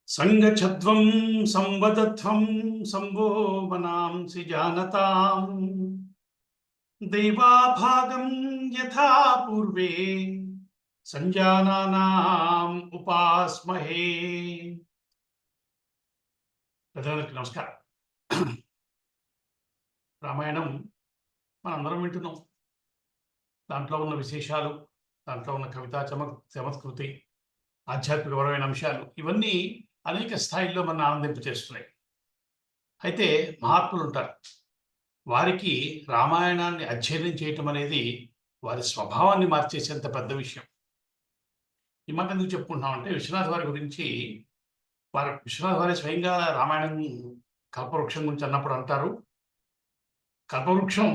సంగఛధ్వం సంవదధ్వం సంభో మనాంసి జానతాం దైవాభాగం యథా పూర్వే సంజానానాం ఉపాస్మహే. పెద్దలకు నమస్కారం. రామాయణం మనందరం వింటున్నాం. దాంట్లో ఉన్న విశేషాలు, దాంట్లో ఉన్న కవితా చమత్కృతి, ఆధ్యాత్మికపరమైన అంశాలు ఇవన్నీ అనేక స్థాయిల్లో మన ఆనందింపచేస్తున్నాయి. అయితే మహాత్ములు ఉంటారు. వారికి రామాయణాన్ని అధ్యయనం చేయటం అనేది వారి స్వభావాన్ని మార్చేసేంత పెద్ద విషయం. ఈ మాట ఎందుకు చెప్పుకుంటున్నామంటే, విశ్వనాథ్ వారి గురించి విశ్వనాథ్ వారి స్వయంగా రామాయణం కల్పవృక్షం గురించి అన్నప్పుడు అంటారు, కల్పవృక్షం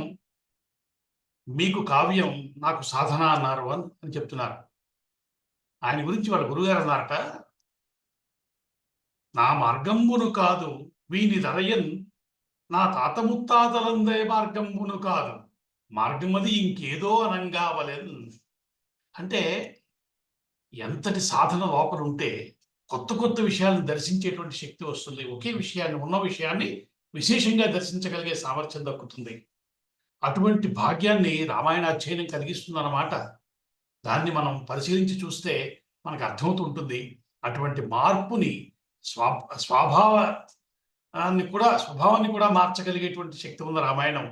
మీకు కావ్యం, నాకు సాధన అన్నారు అని చెప్తున్నారు. ఆయన గురించి వాళ్ళ గురుగారు అన్నారట, నా మార్గంబును కాదు వీని దరయన్, నా తాత ముత్తాతలందే మార్గంబును కాదు, మార్గమది ఇంకేదో అనంగా వలెన్. అంటే ఎంతటి సాధన లోపల ఉంటే కొత్త కొత్త విషయాలను దర్శించేటువంటి శక్తి వస్తుంది. ఒకే విషయాన్ని, ఉన్న విషయాన్ని విశేషంగా దర్శించగలిగే సామర్థ్యం దక్కుతుంది. అటువంటి భాగ్యాన్ని రామాయణ అధ్యయనం కలిగిస్తుందన్నమాట. దాన్ని మనం పరిశీలించి చూస్తే మనకు అర్థమవుతూ ఉంటుంది. అటువంటి మార్పుని స్వభావాన్ని కూడా మార్చగలిగేటువంటి శక్తి ఉన్న రామాయణం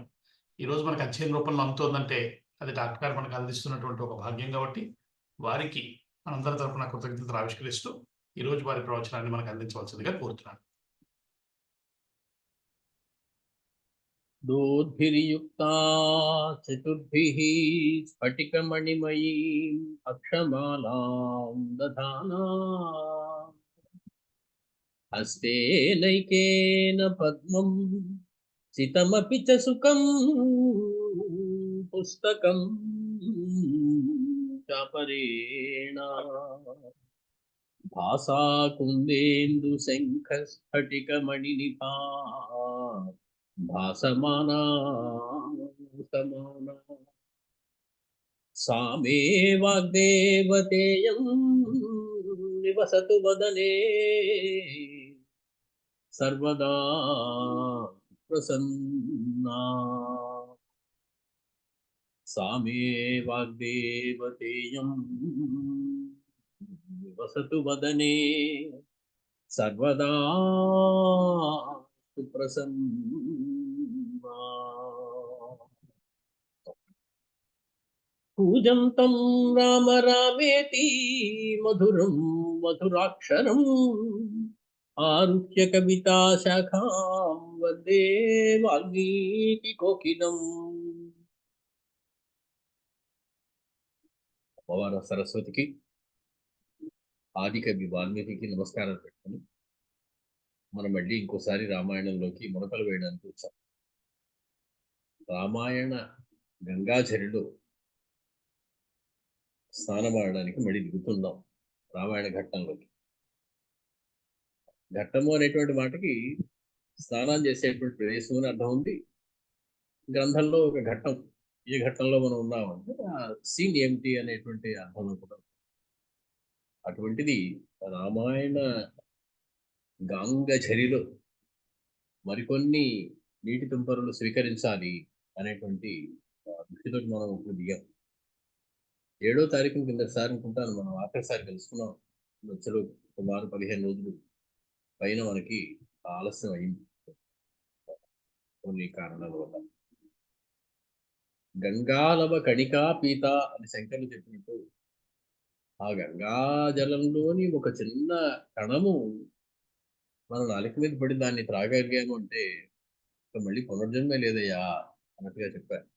ఈరోజు మనకు అధ్యయన రూపంలో అందుతోందంటే అది డాక్టర్ గారు మనకు అందిస్తున్నటువంటి ఒక భాగ్యం. కాబట్టి వారికి మనందరి తరపున కృతజ్ఞతలు ఆవిష్కరిస్తూ ఈరోజు వారి ప్రవచనాన్ని మనకు అందించవలసిందిగా కోరుతున్నాను. दोद्भिर्युक्ता चतुर्भिः स्फटिकमणिमयीम् अक्षमालां दधाना, हस्तेनैकेन पद्मं चितमपि च सुखं पुस्तकं चापरेण, भासा कुन्देन्दुशङ्खस्फटिकमणिनिभा भासमाना समाना, सा मे वाग्देवतेयं निवसतु वदने सर्वदा प्रसन्ना, सा मे वाग्देवतेयं निवसतु वदने सर्वदा प्रसन्ना. पूजन्तं राम रामेति मधुरं मधुराक्षरम् आरुह्य कविता शाखां वन्दे वाल्मीकि कोकिलम्. అమ్మవారు సరస్వతికి, ఆదికవి వాల్మీకి నమస్కారాలు పెట్టుకుని మనం మళ్ళీ ఇంకోసారి రామాయణంలోకి మునకలు వేయడానికి వచ్చాం. రామాయణ గంగాచరిలో స్నానమాడడానికి మళ్ళీ దిగుతున్నాం రామాయణ ఘట్టంలోకి. ఘట్టము అనేటువంటి మాటకి స్నానం చేసేటువంటి ప్రదేశం అని అర్థం ఉంది. గ్రంథంలో ఒక ఘట్టం, ఏ ఘట్టంలో మనం ఉన్నామంటే ఆ సీన్ ఏమిటి అనేటువంటి అర్థంలో కూడా. అటువంటిది రామాయణ గంగచరిలో మరికొన్ని నీటి తుంపరులు స్వీకరించాలి అనేటువంటి దృష్టితో మనం ఇప్పుడు దిగాం. 7వ తారీఖున కిందసారి అనుకుంటాను మనం ఆఖరిసారి కలుసుకున్నాం. వచ్చలో సుమారు 15 రోజులు పైన మనకి ఆలస్యం అయింది కొన్ని కారణాల వల్ల. గంగాలవ కణికా పీత అని శంకర్లు చెప్పినట్టు ఆ గంగా జలంలోని ఒక చిన్న కణము మన నాలుక మీద పడి దాన్ని త్రాగలిగాము అంటే మళ్ళీ పునర్జన్మే లేదయ్యా అన్నట్టుగా చెప్పారు.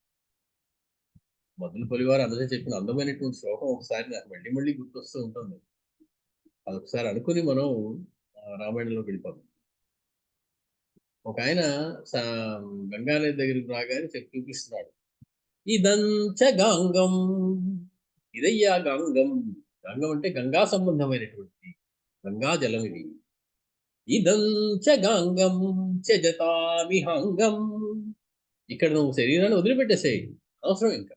మధుల వారు అందరూ చెప్పిన అందమైనటువంటి శ్లోకం ఒకసారి నాకు మళ్ళీ మళ్ళీ గుర్తొస్తూ ఉంటుంది. అదొకసారి అనుకుని మనం రామాయణంలోకి వెళ్ళిపోతాం. ఒక ఆయన గంగానది దగ్గరికి రాగానే చూపిస్తున్నాడు, ఇదంచ గంగం, ఇదయ్యా గంగం. గంగం అంటే గంగా సంబంధమైనటువంటి గంగా జలం ఇది. ఇదంచ గంగం చజతామిహంగం. ఇక్కడ నువ్వు శరీరాన్ని వదిలిపెట్టేసేయి, అవసరం ఇంకా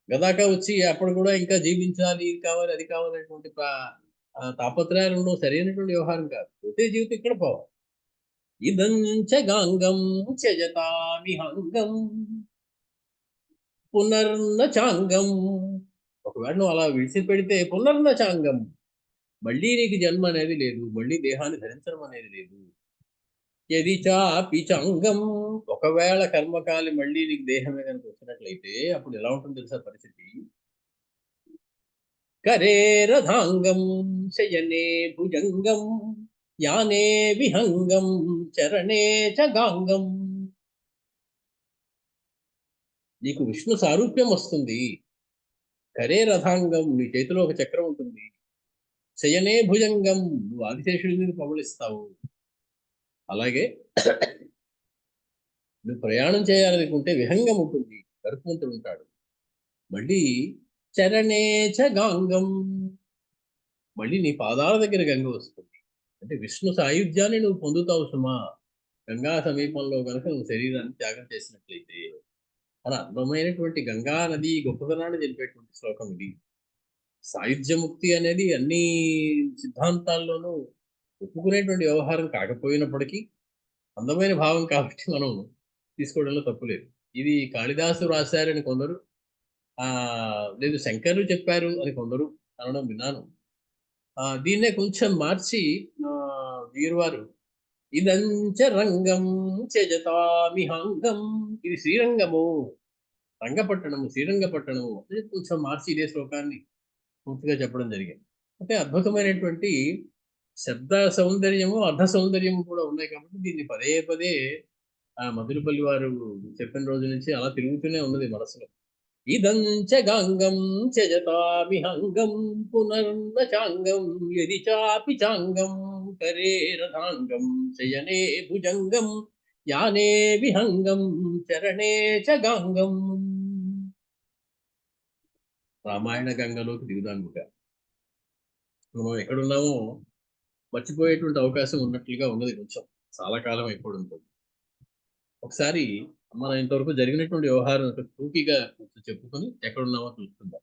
గదాకా వచ్చి అప్పుడు కూడా ఇంకా జీవించాలి, ఇది కావాలి అది కావాలనేటువంటి తాపత్రయాలు ఉండవు, సరైనటువంటి వ్యవహారం కాదు. పోతే జీవితం ఇక్కడ పోవాలి. ఇదంచ గాంగం త్యజతామిహంగం పునర్న చాంగం. ఒకవేళ నువ్వు అలా విడిచిపెడితే పునర్న చాంగం, మళ్ళీ నీకు జన్మ అనేది లేదు, మళ్ళీ దేహాన్ని ధరించడం అనేది లేదు. యది చాపి చాంగం, ఒకవేళ కర్మకాలి మళ్ళీ నీకు దేహమే కనుక వచ్చినట్లయితే అప్పుడు ఎలా ఉంటుంది తెలుసా పరిస్థితి? కరే రథాంగం శయనే భుజంగం యానే విహంగం చరణే చ గాంగం. నీకు విష్ణు సారూప్యం వస్తుంది. కరే రథాంగం, నీ చేతిలో ఒక చక్రం ఉంటుంది. శయనే భుజంగం, నువ్వు ఆదిశేషుడి మీద పవళిస్తావు. అలాగే నువ్వు ప్రయాణం చేయాలనుకుంటే విహంగం ఉంటుంది, గరుత్మంతుడు ఉంటాడు. మళ్ళీ చరణే చ గాంగం, మళ్ళీ నీ పాదాల దగ్గర గంగ వస్తుంది. అంటే విష్ణు సాయుధ్యాన్ని నువ్వు పొందుతావు సుమా, గంగా సమీపంలో కనుక నువ్వు శరీరాన్ని త్యాగం చేసినట్లయితే. అలా అందమైనటువంటి గంగా నది గొప్పతనాన్ని తెలిపేటువంటి శ్లోకం ఇది. సాయుధ్యముక్తి అనేది అన్ని సిద్ధాంతాల్లోనూ ఒప్పుకునేటువంటి వ్యవహారం కాకపోయినప్పటికీ అందమైన భావం కాబట్టి మనం తీసుకోవడంలో తప్పులేదు. ఇది కాళిదాసు రాశారని కొందరు, లేదు శంకరులు చెప్పారు అని కొందరు అనడం విన్నాను. దీన్నే కొంచెం మార్చి వీరువారు ఇదంచ రంగం త్యజతామిహంగం, ఇది శ్రీరంగము, రంగపట్టణము, శ్రీరంగపట్టణము అని కొంచెం మార్చి ఇదే శ్లోకాన్ని పూర్తిగా చెప్పడం జరిగింది. అంటే అద్భుతమైనటువంటి శబ్ద సౌందర్యము, అర్ధ సౌందర్యము కూడా ఉన్నాయి కాబట్టి దీన్ని పదే పదే మధురపల్లి వారు చెప్పిన రోజు నుంచి అలా తిరుగుతూనే ఉన్నది మనసులో. ఇదంచ గాంగం త్యజతామిహంగం పునర్న చాంగం యది చాపి చాంగం కరే రథాంగం శయనే భుజంగం యానే విహంగం చరణే చ గాంగం. రామాయణ గంగలోకి దిగుదాముగా. మనం ఎక్కడున్నామో మర్చిపోయేటువంటి అవకాశం ఉన్నట్లుగా ఉన్నది. కొంచెం చాలా కాలం అయిపోయి ఉంటుంది. ఒకసారి మన ఇంతవరకు జరిగినటువంటి వ్యవహారం టూకీగా చెప్పుకొని ఎక్కడున్నామో చూసుకుందాం.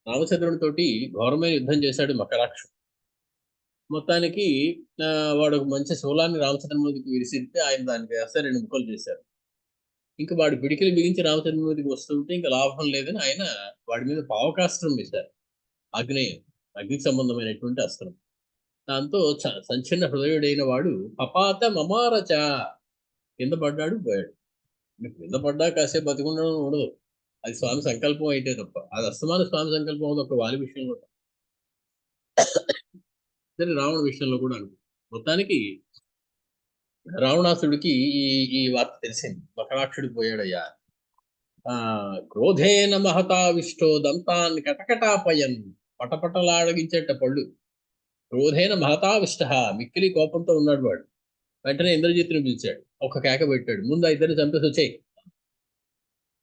రామచంద్రుడి తోటి ఘోరమైన యుద్ధం చేశాడు మకరాక్షుడు. మొత్తానికి వాడు ఒక మంచి శూలాన్ని రామచంద్రమూర్తికి విరిసిస్తే ఆయన దానికి వేస్తే 2 ముక్కలు చేశారు. ఇంకా వాడు పిడికిలు బిగించి రామచంద్రమూర్తికి వస్తుంటే ఇంకా లాభం లేదని ఆయన వాడి మీద పావకాస్త్రం వేశారు. అగ్నికి సంబంధమైనటువంటి అస్త్రం. దాంతో సంచిన్న హృదయుడైన వాడు అపాత మమారచ, కింద పడ్డాడు, పోయాడు. కింద పడ్డా కాసేపు బతికుండడం ఉండదు, అది స్వామి సంకల్పం అయితే తప్ప. అది అస్తమాన స్వామి సంకల్పం అవుతుంది, ఒక వాలి విషయంలో సరే, రావణ విషయంలో కూడా అనుకో. మొత్తానికి రావణాసుడికి ఈ వార్త తెలిసింది, మకరాక్షుడు పోయాడయ్యా. క్రోధేన మహతావిష్టో దంతాన్ని కటకటాపయన్, పటపటలాడగించేట పళ్ళు. క్రోధేన మహతావిష్ట, మిక్కిలి కోపంతో ఉన్నాడు వాడు. వెంటనే ఇంద్రజిత్తుని పిలిచాడు, ఒక కేక పెట్టాడు, ముందు ఇద్దరిని చంపేసి వచ్చాయి,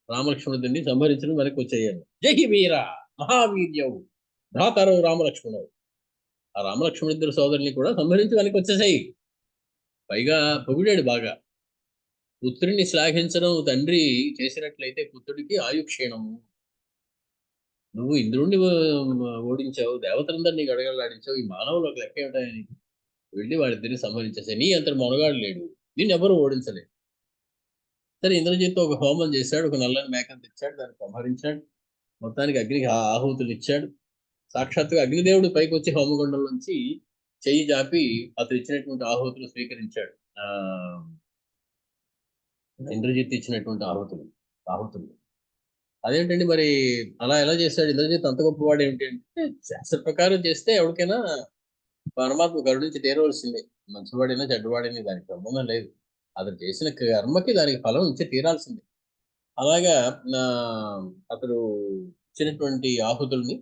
రామలక్ష్మణుడిని సంహరించడం వెనక్కి వచ్చేయాలి. జై వీర మహావీర్యవు భ్రాతరవు రామలక్ష్మణుడు. ఆ రామలక్ష్మణుడిద్దరు సోదరుని కూడా సంహరించి వెనక్కి వచ్చేసాయి. పైగా పొగిడాడు బాగా. పుత్రుని శ్లాఘించడం తండ్రి చేసినట్లయితే పుత్రుడికి ఆయుక్షీణము. నువ్వు ఇంద్రుణ్ణి ఓడించావు, దేవతలందరినీ గడగడలాడించావు, ఈ మానవులు ఒక లెక్క ఏమిటాయని వెళ్ళి వాడిద్దరిని సంహరించేసాయి. నీ అంతటి మొనగాడు లేడు, నిన్ను ఎవరు ఓడించలేదు. సరే, ఇంద్రజిత్తు ఒక హోమం చేశాడు, ఒక నల్లని మేకను తెచ్చాడు, దాన్ని సంహరించాడు. మొత్తానికి అగ్నికి ఆహుతులు ఇచ్చాడు. సాక్షాత్తుగా అగ్నిదేవుడు పైకి వచ్చి హోమగుండం నుంచి చెయ్యి జాపి అతను ఇచ్చినటువంటి ఆహుతులు స్వీకరించాడు. ఇంద్రజిత్ ఇచ్చినటువంటి ఆహుతులు. అదేంటండి మరి అలా ఎలా చేశాడు ఇంద్రజిత్, అంత గొప్పవాడు ఏమిటి అంటే, శాస్త్ర ప్రకారం చేస్తే ఎవరికైనా పరమాత్మ కరుణించి తీరవలసిందే. మంచివాడైనా చెడ్డవాడైనా దానికి సంబంధం లేదు. అతను చేసిన కర్మకి దానికి ఫలం ఇచ్చి తీరాల్సిందే. అలాగా అతడు ఇచ్చినటువంటి ఆహుతుల్ని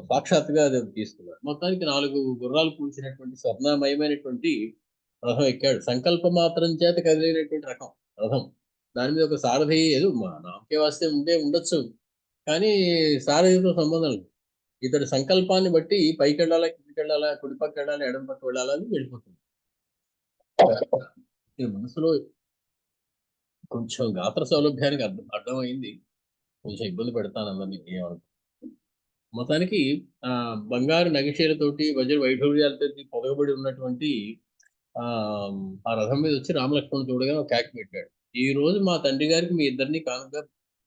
సాక్షాత్తుగా అది తీసుకున్నాడు. మొత్తానికి 4 గుర్రాలు కూల్చినటువంటి స్వర్ణమయమైనటువంటి రథం ఎక్కాడు. సంకల్ప మాత్రం చేత కదిలినటువంటి రథం. దాని మీద ఒక సారథి, ఏదో నామకే వాస్తే ఉండొచ్చు, కానీ సారథితో సంబంధం లేదు. ఇతడి సంకల్పాన్ని బట్టి పైకి వెళ్ళాలా, కిందికి వెళ్ళాలా, కుడి పక్క వెళ్ళాలి, ఎడమ పక్క వెళ్ళాలా అని వెళ్ళిపోతుంది. మనసులో కొంచెం గాత్ర సౌలభ్యానికి అర్థమైంది. కొంచెం ఇబ్బంది పెడతాను అందరినీ, ఏమనుకో. మొత్తానికి బంగారు నగిశీలతోటి వజ్ర వైఢూర్యాలతోటి పొదగబడి ఉన్నటువంటి ఆ ఆ రథం మీద వచ్చి రామలక్ష్మణుడు చూడగా ఒక కేక పెట్టాడు. ఈ రోజు మా తండ్రి గారికి మీ ఇద్దరిని కానుక,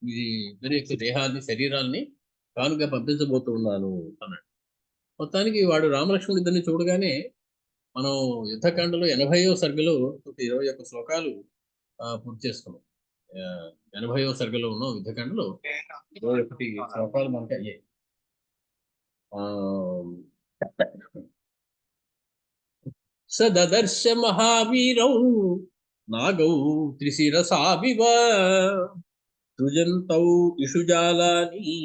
మీ ఇద్దరి యొక్క దేహాన్ని, శరీరాల్ని కానుక పంపించబోతున్నాను అన్నాడు. మొత్తానికి వాడు రామలక్ష్మణుడు ఇద్దరిని చూడగానే, మనం యుద్ధకాండలో 80వ సర్గలో ఒక 21 శ్లోకాలు పూర్తి చేసుకున్నాం. 80వ సర్గలో ఉన్నాం యుద్ధకాండలో. 21 శ్లోకాలు మనకి అయ్యాయి. సదర్శ మహావీరౌ నాగౌ త్రిశిరసావివ సృజంతౌ ఇషుజాలాని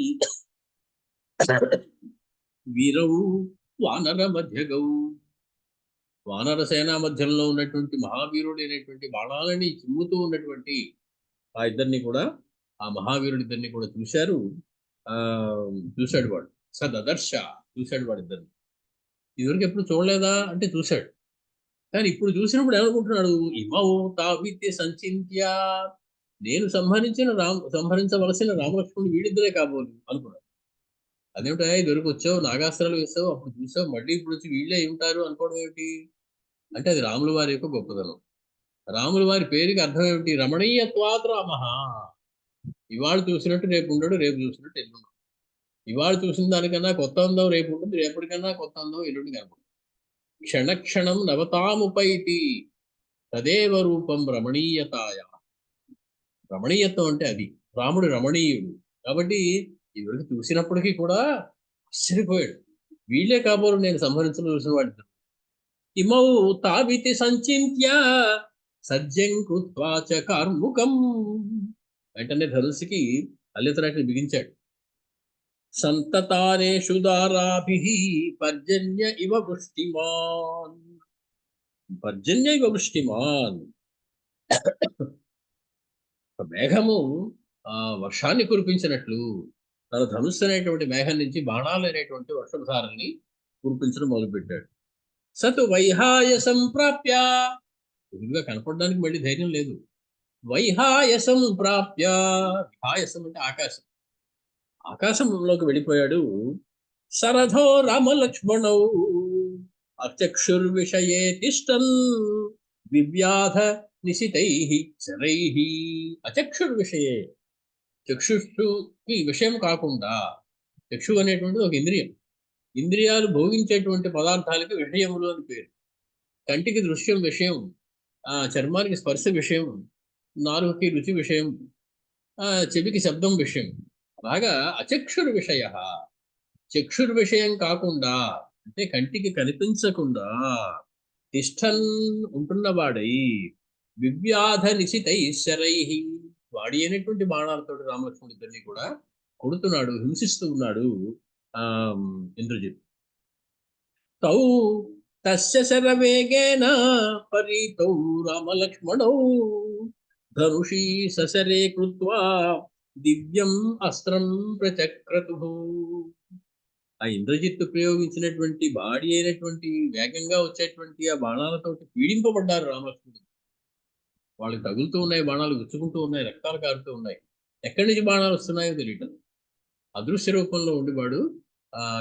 వీరౌ వానర మధ్యగౌ. వానర సేనా మధ్యంలో ఉన్నటువంటి మహావీరుడైనటువంటి బాణాలని చిమ్ముతూ ఉన్నటువంటి ఆ ఇద్దరిని కూడా, ఆ మహావీరుడి ఇద్దరిని కూడా చూశారు. చూశాడు వాడు. సదర్శ చూశాడు వాడు ఇద్దరిని. ఇదివరకు ఎప్పుడు చూడలేదా అంటే చూశాడు. కానీ ఇప్పుడు చూసినప్పుడు ఏమనుకుంటున్నాడు, ఇమౌ తావిత్య సంచింత్య, నేను సంహరించవలసిన రామలక్ష్మణుడు వీడిద్దరే కాబోలు అనుకున్నాడు. అదేమిటా ఇదివరకు వచ్చావు, నాగాస్త్రాలు వేసావు, అప్పుడు చూసావు, మళ్ళీ ఇప్పుడు వచ్చి వీళ్ళే ఉంటారు అనుకోవడం ఏమిటి అంటే, అది రాముల వారి యొక్క గొప్పదనం. రాముల వారి పేరుకి అర్థం ఏమిటి? రమణీయత్వాత్ రామః. ఇవాళ చూసినట్టు రేపు ఉండడు, రేపు చూసినట్టు ఎల్లుండు. ఇవాళ చూసిన దానికన్నా కొత్త అందం రేపు ఉంటుంది, రేపటికన్నా కొత్త అందం ఎల్లుండి కనపడుతుంది. క్షణక్షణం నవతాముపైతి తదేవ రూపం రమణీయతాయ. రమణీయత్వం అంటే అది. రాముడు రమణీయుడు కాబట్టి ఇవరికి చూసినప్పటికీ కూడా ఆశ్చర్యపోయాడు. వీళ్ళే కాబోలు నేను సంహరించవలసిన వాడి. ఇమౌ తావితి సంచింత్య సజ్జం కృత్వా చ కార్ముకం. వెంటనే ధనుసుకి అల్లితరాటిని బిగించాడు. సంతతానేషు దారాభిః పర్జన్య ఇవ వృష్టిమాన్. పర్జన్య ఇవ వృష్టిమాన్. మేఘము వర్షాన్ని కురిపించినట్లు తన ధనుస్సు అనేటువంటి మేఘం నుంచి బాణాలు అనేటువంటి వర్షధారల్ని కురిపించడం మొదలుపెట్టాడు. సతు వైహాయసం ప్రాప్య, ఎదురుగా కనపడడానికి మళ్ళీ ధైర్యం లేదు. వైహాయసం ప్రాప్య, విహాయసం అంటే ఆకాశం, ఆకాశంలోకి వెళ్ళిపోయాడు. సరథో రామలక్ష్మణౌ అచక్షుర్విషయే తిష్టన్ వివ్యాధ నిశితైః శరైః. అచక్షుర్విషయే, చక్షుష్కి విషయం కాకుండా, చక్షు అనేటువంటిది ఒక ఇంద్రియం. ఇంద్రియాలు భోగించేటువంటి పదార్థాలకి విషయములు అని పేరు. కంటికి దృశ్యం విషయం, చర్మానికి స్పర్శ విషయం, నాలుగుకి రుచి విషయం, చెవికి శబ్దం విషయం. అలాగా అచక్షుర్ విషయ, చక్షుర్ విషయం కాకుండా అంటే కంటికి కనిపించకుండా తిష్టన్ ఉంటున్నవాడై వివ్యాధ నిశితై శరై, వాడి అయినటువంటి బాణాలతో రామలక్ష్మణుడు ఇద్దరిని కూడా కొడుతున్నాడు, హింసిస్తూ ఉన్నాడు ఇంద్రజిత్. తౌ తస్య శరవేగేన పరీతౌ రామలక్ష్మణౌ ధనుషీ ససరే కృత్వా దివ్యం అస్త్రం ప్రచక్రతుః. ఆ ఇంద్రజిత్తు ప్రయోగించినటువంటి బాడీ అయినటువంటి వేగంగా వచ్చేటువంటి ఆ బాణాలతోటి పీడింపబడ్డారు రామలక్ష్మణుడు. వాళ్ళకి తగులుతూ ఉన్నాయి, బాణాలు గుచ్చుకుంటూ ఉన్నాయి, రక్తాలు కారుతూ ఉన్నాయి. ఎక్కడి నుంచి బాణాలు వస్తున్నాయో తెలియటం. అదృశ్య రూపంలో ఉండి వాడు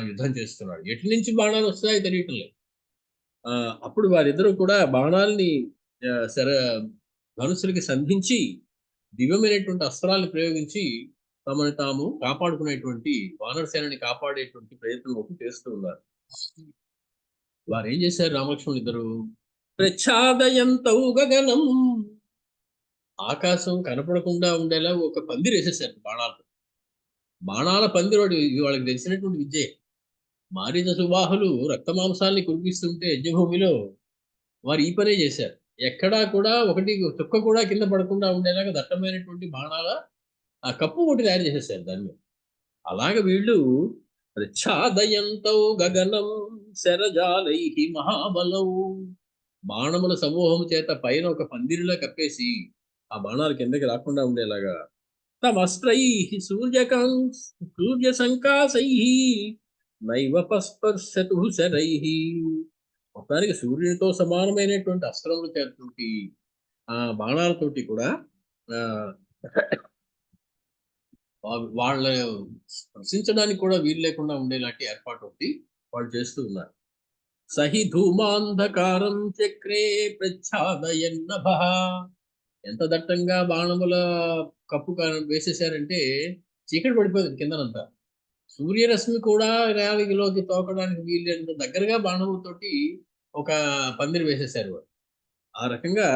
యుద్ధం చేస్తున్నాడు. ఎటు నుంచి బాణాలు వస్తాయో తెలియటం లేదు. అప్పుడు వారిద్దరూ కూడా బాణాలని ధనుసులకి సంధించి దివ్యమైనటువంటి అస్త్రాలను ప్రయోగించి తమను తాము కాపాడుకునేటువంటి, వానరసేనని కాపాడేటువంటి ప్రయత్నం ఒకటి చేస్తూ ఉన్నారు. వారు ఏం చేశారు రామలక్ష్మణులు ఇద్దరు? ప్రచ్ఛాదయంతౌ గగనం, ఆకాశం కనపడకుండా ఉండేలా ఒక పందిరి వేసేసారు బాణాలు. బాణాల పందిరోడు వాళ్ళకి తెలిసినటువంటి విద్యే. మారీచ సుబాహులు రక్తమాంసాల్ని కురిపిస్తుంటే యజ్ఞభూమిలో వారు ఈ పనే చేశారు. ఎక్కడా కూడా ఒకటి చుక్క కూడా కింద పడకుండా ఉండేలాగా దట్టమైనటువంటి బాణాల ఆ కప్పు ఒకటి తయారు చేసేసారు దాని మీద. అలాగ వీళ్ళు ప్రచ్ఛాదయంతౌ గగనం శరజాలై మహాబలౌ, బాణముల సమూహము చేత పైన ఒక పందిరిలో కప్పేసి ఆ బాణాలు కిందకి రాకుండా ఉండేలాగా తమస్త్రై సూర్య సంకాసై నైవ పస్పర్శతు శరై. మొత్తానికి సూర్యునితో సమానమైనటువంటి అస్త్రములు చేతోటి ఆ బాణాలతోటి కూడా వాళ్ళ స్పర్శించడానికి కూడా వీలు లేకుండా ఉండేలాంటి ఏర్పాటు ఒకటి వాళ్ళు చేస్తూ ఉన్నారు. సహి ధూమాంధకారం చక్రే ప్రచ్ఛాదయన్నభ. ఎంత దట్టంగా బాణముల కప్పు వేసేసారంటే చీకటి పడిపోయింది కిందనంతా. సూర్యరశ్మి కూడా రేవగిలోకి తోకడానికి వీల్లేనంత దగ్గరగా బాణములతోటి ఒక పందిరి వేసేశారు వాళ్ళు. ఆ రకంగా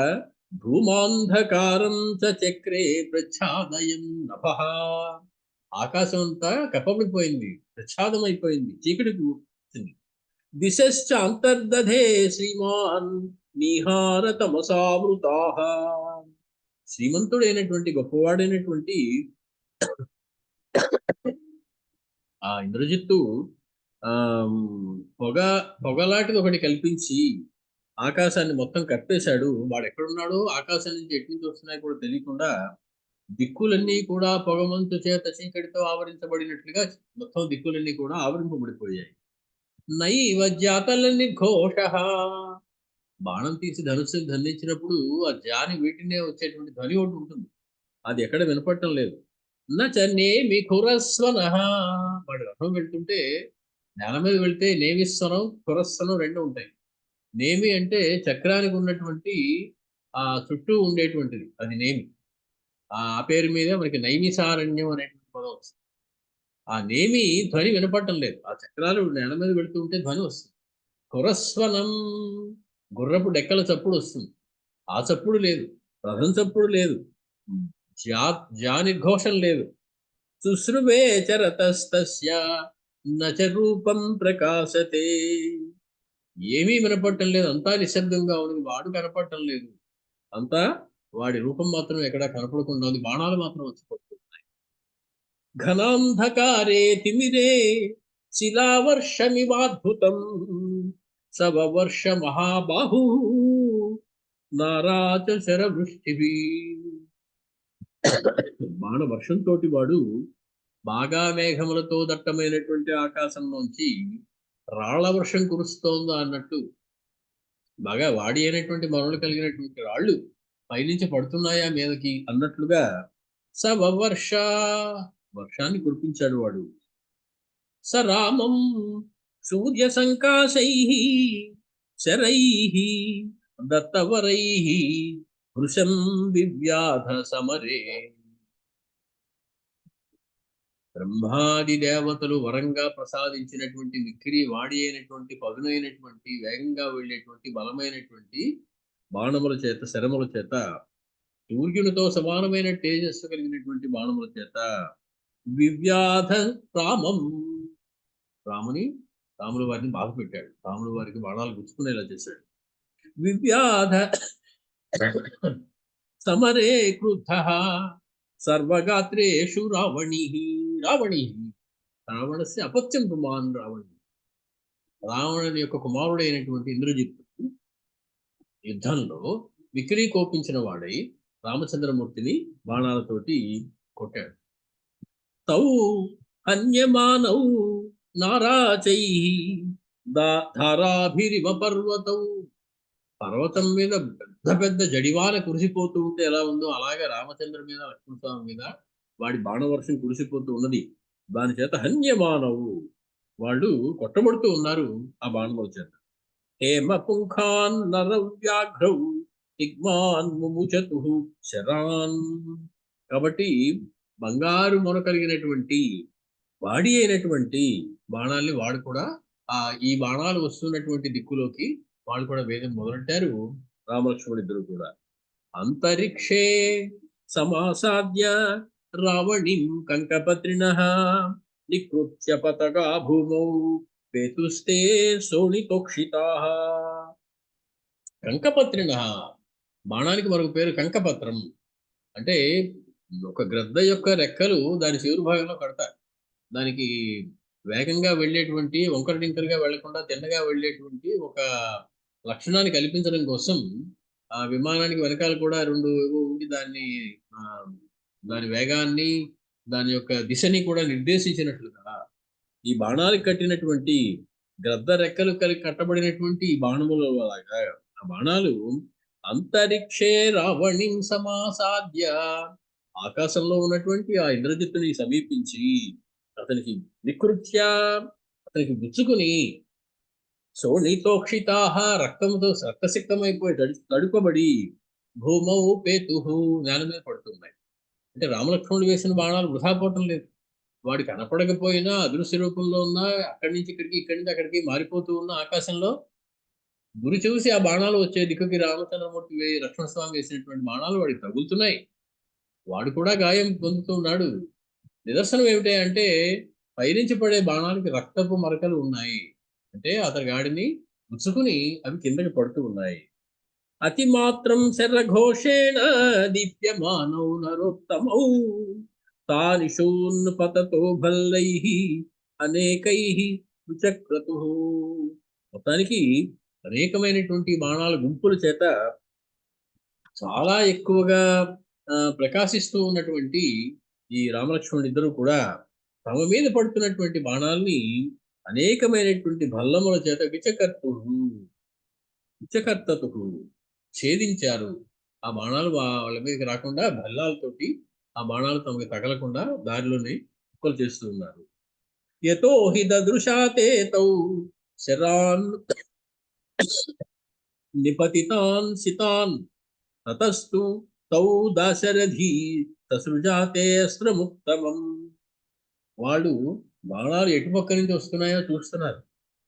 ధూమాంధకారం చ చక్రే ప్రచ్ఛాదయం నభః. ఆకాశం అంతా కప్పబడిపోయింది, ప్రచ్ఛాదం అయిపోయింది, చీకటికి వచ్చింది. దిశశ్చ అంతర్దధే శ్రీమాన్ నిహార తమసావృతాః. శ్రీమంతుడైనటువంటి గొప్పవాడైనటువంటి ఆ ఇంద్రజిత్తు ఆ పొగలాంటిది ఒకటి కల్పించి ఆకాశాన్ని మొత్తం కప్పేశాడు. వాడు ఎక్కడున్నాడో, ఆకాశం నుంచి ఎటు నుంచి వస్తున్నాయి కూడా తెలియకుండా దిక్కులన్నీ కూడా పొగమంచు చేత చీకటితో ఆవరించబడినట్లుగా మొత్తం దిక్కులన్నీ కూడా ఆవరింపబడిపోయాయి. నైవ జాతలని ఘోష. బాణం తీసి ధనుస్సుని ధరించినప్పుడు ఆ జాని వీటినే వచ్చేటువంటి ధ్వని ఒకటి ఉంటుంది, అది ఎక్కడ వినపడటం లేదు. నేమి ఖురస్వన. వాడు రథం వెళ్తుంటే నేల మీద వెళ్తే నేమిస్వనం ఖురస్వనం రెండు ఉంటాయి. నేమి అంటే చక్రానికి ఉన్నటువంటి ఆ చుట్టూ ఉండేటువంటిది, అది నేమి. ఆ పేరు మీద మనకి నైమిసారణ్యం అనేటువంటి పదం వస్తుంది. ఆ నేమి ధ్వని వినపడటం లేదు, ఆ చక్రాలు నేల మీద వెళుతూ ఉంటే ధ్వని వస్తుంది. ఖురస్వనం, గుర్రపు డెక్కల చప్పుడు వస్తుంది, ఆ చప్పుడు లేదు. రథం చప్పుడు లేదు, జానిఘోషం లేదు. శుశ్రువే చరతస్తస్య నచ రూపం ప్రకాశతే. ఏమీ వినపడటం లేదు, అంతా నిశ్శబ్దంగా ఉంది, వాడు కనపడటం లేదు, అంతా వాడి రూపం మాత్రం ఎక్కడా కనపడకుండా ఉంది, బాణాలు మాత్రం వచ్చిపోతున్నాయి. ఘనాంధకారే తిమిరే శిలావర్షమివాద్భుతం సవవర్ష మహాబాహు నారాచ శరవృష్టిభి. బాణ వర్షంతో వాడు బాగా మేఘములతో దట్టమైనటువంటి ఆకాశంలోంచి రాళ్ల వర్షం కురుస్తోందా అన్నట్టు, బాగా వాడి అయినటువంటి మనులు కలిగినటువంటి రాళ్ళు పైనుంచి పడుతున్నాయా మీదకి అన్నట్లుగా సవవర్ష, వర్షాన్ని కురిపించాడు వాడు. స రామం సూర్య సంకాశై శరై దత్తవరై వృషం వివ్యాధ సమరే. బ్రహ్మాది దేవతలు వరంగా ప్రసాదించినటువంటి మిక్కిరి వాడి అయినటువంటి పదునైనటువంటి వేగంగా వెళ్ళేటువంటి బలమైనటువంటి బాణముల చేత, శరముల చేత, సూర్యునితో సమానమైన తేజస్సు కలిగినటువంటి బాణముల చేత వివ్యాధ రామం, రాముల వారిని బాధ పెట్టాడు, రాముల వారికి బాణాలు గుచ్చుకునేలా చేశాడు. వివ్యాధ సమరే క్రుద్ధ సర్వగాత్రేషు రావణి. రావణస్య అపత్యం పుమాన్ రావణి. రావణుని యొక్క కుమారుడైనటువంటి ఇంద్రజిత్తు యుద్ధంలో విక్రీ కోపించిన వాడై రామచంద్రమూర్తిని బాణాలతోటి కొట్టాడు. తౌ హన్యమానౌ నారాచై ధారాభిరివ పర్వతౌ. పర్వతం మీద పెద్ద పెద్ద జడివాన కురిసిపోతూ ఉంటే ఎలా ఉందో అలాగే రామచంద్ర మీద, లక్ష్మణస్వామి మీద వాడి బాణవర్షం కురిసిపోతూ ఉన్నది. దాని చేత హన్యమానవు, వాళ్ళు కొట్టబడుతూ ఉన్నారు ఆ బాణముల చేత. హేమ పుంఖాన్ నరవ్యాఘ్రౌ దిగ్మాన్ ముముచతు శరాన్. కాబట్టి బంగారు మొన కలిగినటువంటి వాడి అయినటువంటి బాణాల్ని వాడు కూడా ఈ బాణాలు వస్తున్నటువంటి దిక్కులోకి వాళ్ళు కూడా వేగం మొదలెట్టారు, రామలక్ష్మణుడు ఇద్దరు కూడా. అంతరిక్షే సమాసాద్య రావణిం కంకపత్రిణః నికృత్య పతగా భూమౌ పేతుస్తే శోణితోక్షితాః. కంకపత్రిణః, బాణానికి మరొక పేరు కంకపత్రం. అంటే ఒక గ్రద్ద యొక్క రెక్కలు దాని చివరి భాగంలో కడతారు. దానికి వేగంగా వెళ్ళేటువంటి, వంకర టింకరగా వెళ్లకుండా తిన్నగా వెళ్ళేటువంటి ఒక లక్షణాన్ని కల్పించడం కోసం ఆ విమానానికి వెనకాల కూడా రెండు ఉండి దాని వేగాన్ని, దాని యొక్క దిశని కూడా నిర్దేశించినట్లుగా ఈ బాణాలకు కట్టినటువంటి గ్రద్ద రెక్కలు కట్టబడినటువంటి ఈ బాణముల లాగా ఆ బాణాలు అంతరిక్షే రావణిం సమాసాద్య ఆకాశంలో ఉన్నటువంటి ఆ ఇంద్రజిత్తుని సమీపించి అతనికి నికృత్య అతనికి గుచ్చుకుని శోణితోక్షితాహ రక్తంతో రక్తసిక్తమైపోయి తడుపబడి భూమౌ పేతుహు నేల మీద పడుతున్నాయి. అంటే రామలక్ష్మణుడు వేసిన బాణాలు వృధా పోవటం లేదు. వాడు కనపడకపోయినా అదృశ్య రూపంలో ఉన్నా అక్కడి నుంచి ఇక్కడికి, ఇక్కడి నుంచి అక్కడికి మారిపోతూ ఉన్న ఆకాశంలో గురి చూసి ఆ బాణాలు వచ్చే దిక్కుకి రామచంద్రమూర్తి లక్ష్మణస్వామి వేసినటువంటి బాణాలు వాడికి తగులుతున్నాయి. వాడు కూడా గాయం పొందుతూ ఉన్నాడు. నిదర్శనం ఏమిటి అంటే పైనుంచి పడే బాణాలకి రక్తపు మరకలు ఉన్నాయి. అంటే అతని గాడిని గుచ్చుకుని అవి కిందకి పడుతూ ఉన్నాయి. అతి మాత్రం శరఘోషేణ దీప్యమానౌ నరోత్తమౌ తానిషోన్పతతో భల్లైః అనేకైః విచక్రతుః. మొత్తానికి అనేకమైనటువంటి బాణాల గుంపుల చేత చాలా ఎక్కువగా ప్రకాశిస్తూ ఉన్నటువంటి ఈ రామలక్ష్మణుడు ఇద్దరు కూడా తమ మీద పడుతున్నటువంటి బాణాల్ని అనేకమైనటువంటి భల్లముల చేత విచకర్తతుకు ఛేదించారు. ఆ బాణాలు వాళ్ళ మీదకి రాకుండా భల్లాలతోటి ఆ బాణాలు తమకి తగలకుండా దారిలోనే కుక్కలు చేస్తూ ఉన్నారు. యతో హి దదృశాతే తౌ శరాన్ నిపతితాన్ సితాన్ తతస్తు తౌ దాశరథి ససృజాతే అస్త్రముత్తమం. వాళ్ళు బాణాలు ఎటుపక్క నుంచి వస్తున్నాయో చూస్తున్నారు.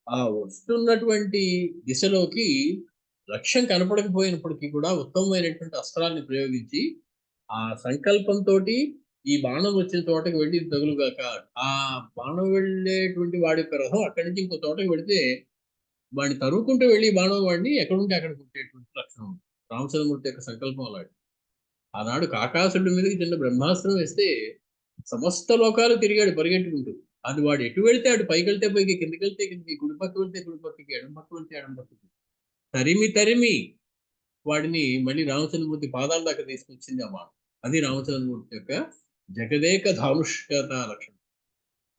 ఆ వస్తున్నటువంటి దిశలోకి లక్ష్యం కనపడకపోయినప్పటికీ కూడా ఉత్తమమైనటువంటి అస్త్రాన్ని ప్రయోగించి ఆ సంకల్పంతో ఈ బాణం వచ్చిన తోటకి వెళ్ళి తగులుగాక. ఆ బాణం వెళ్ళేటువంటి వాడి యొక్క రథం అక్కడి నుంచి ఇంకో తోటకి వెళితే వాడిని తరుముకుంటూ వెళ్ళి బాణం వాడిని ఎక్కడుంటే అక్కడ కొట్టేటువంటి లక్షణం రామచంద్రమూర్తి యొక్క సంకల్పం అలాంటి. ఆనాడు కాకాసుడి మీదకి చిన్న బ్రహ్మాస్త్రం వేస్తే సమస్త లోకాలు తిరిగాడు పరిగెట్టుకుంటూ. అది వాడు ఎటు వెళ్తే అటు పైకి వెళ్తే పైకి, కిందకి వెళ్తే కిందకి, కుడిపక్క వెళ్తే కుడిపక్కకి, ఎడం పక్క వెళ్తే ఎడం పక్కకి తరిమి తరిమి వాడిని మళ్ళీ రామచంద్రమూర్తి పాదాల దాకా తీసుకొచ్చింది ఆ బాణం. అది రామచంద్రమూర్తి యొక్క జగదేక ధానుష్కత లక్షణం.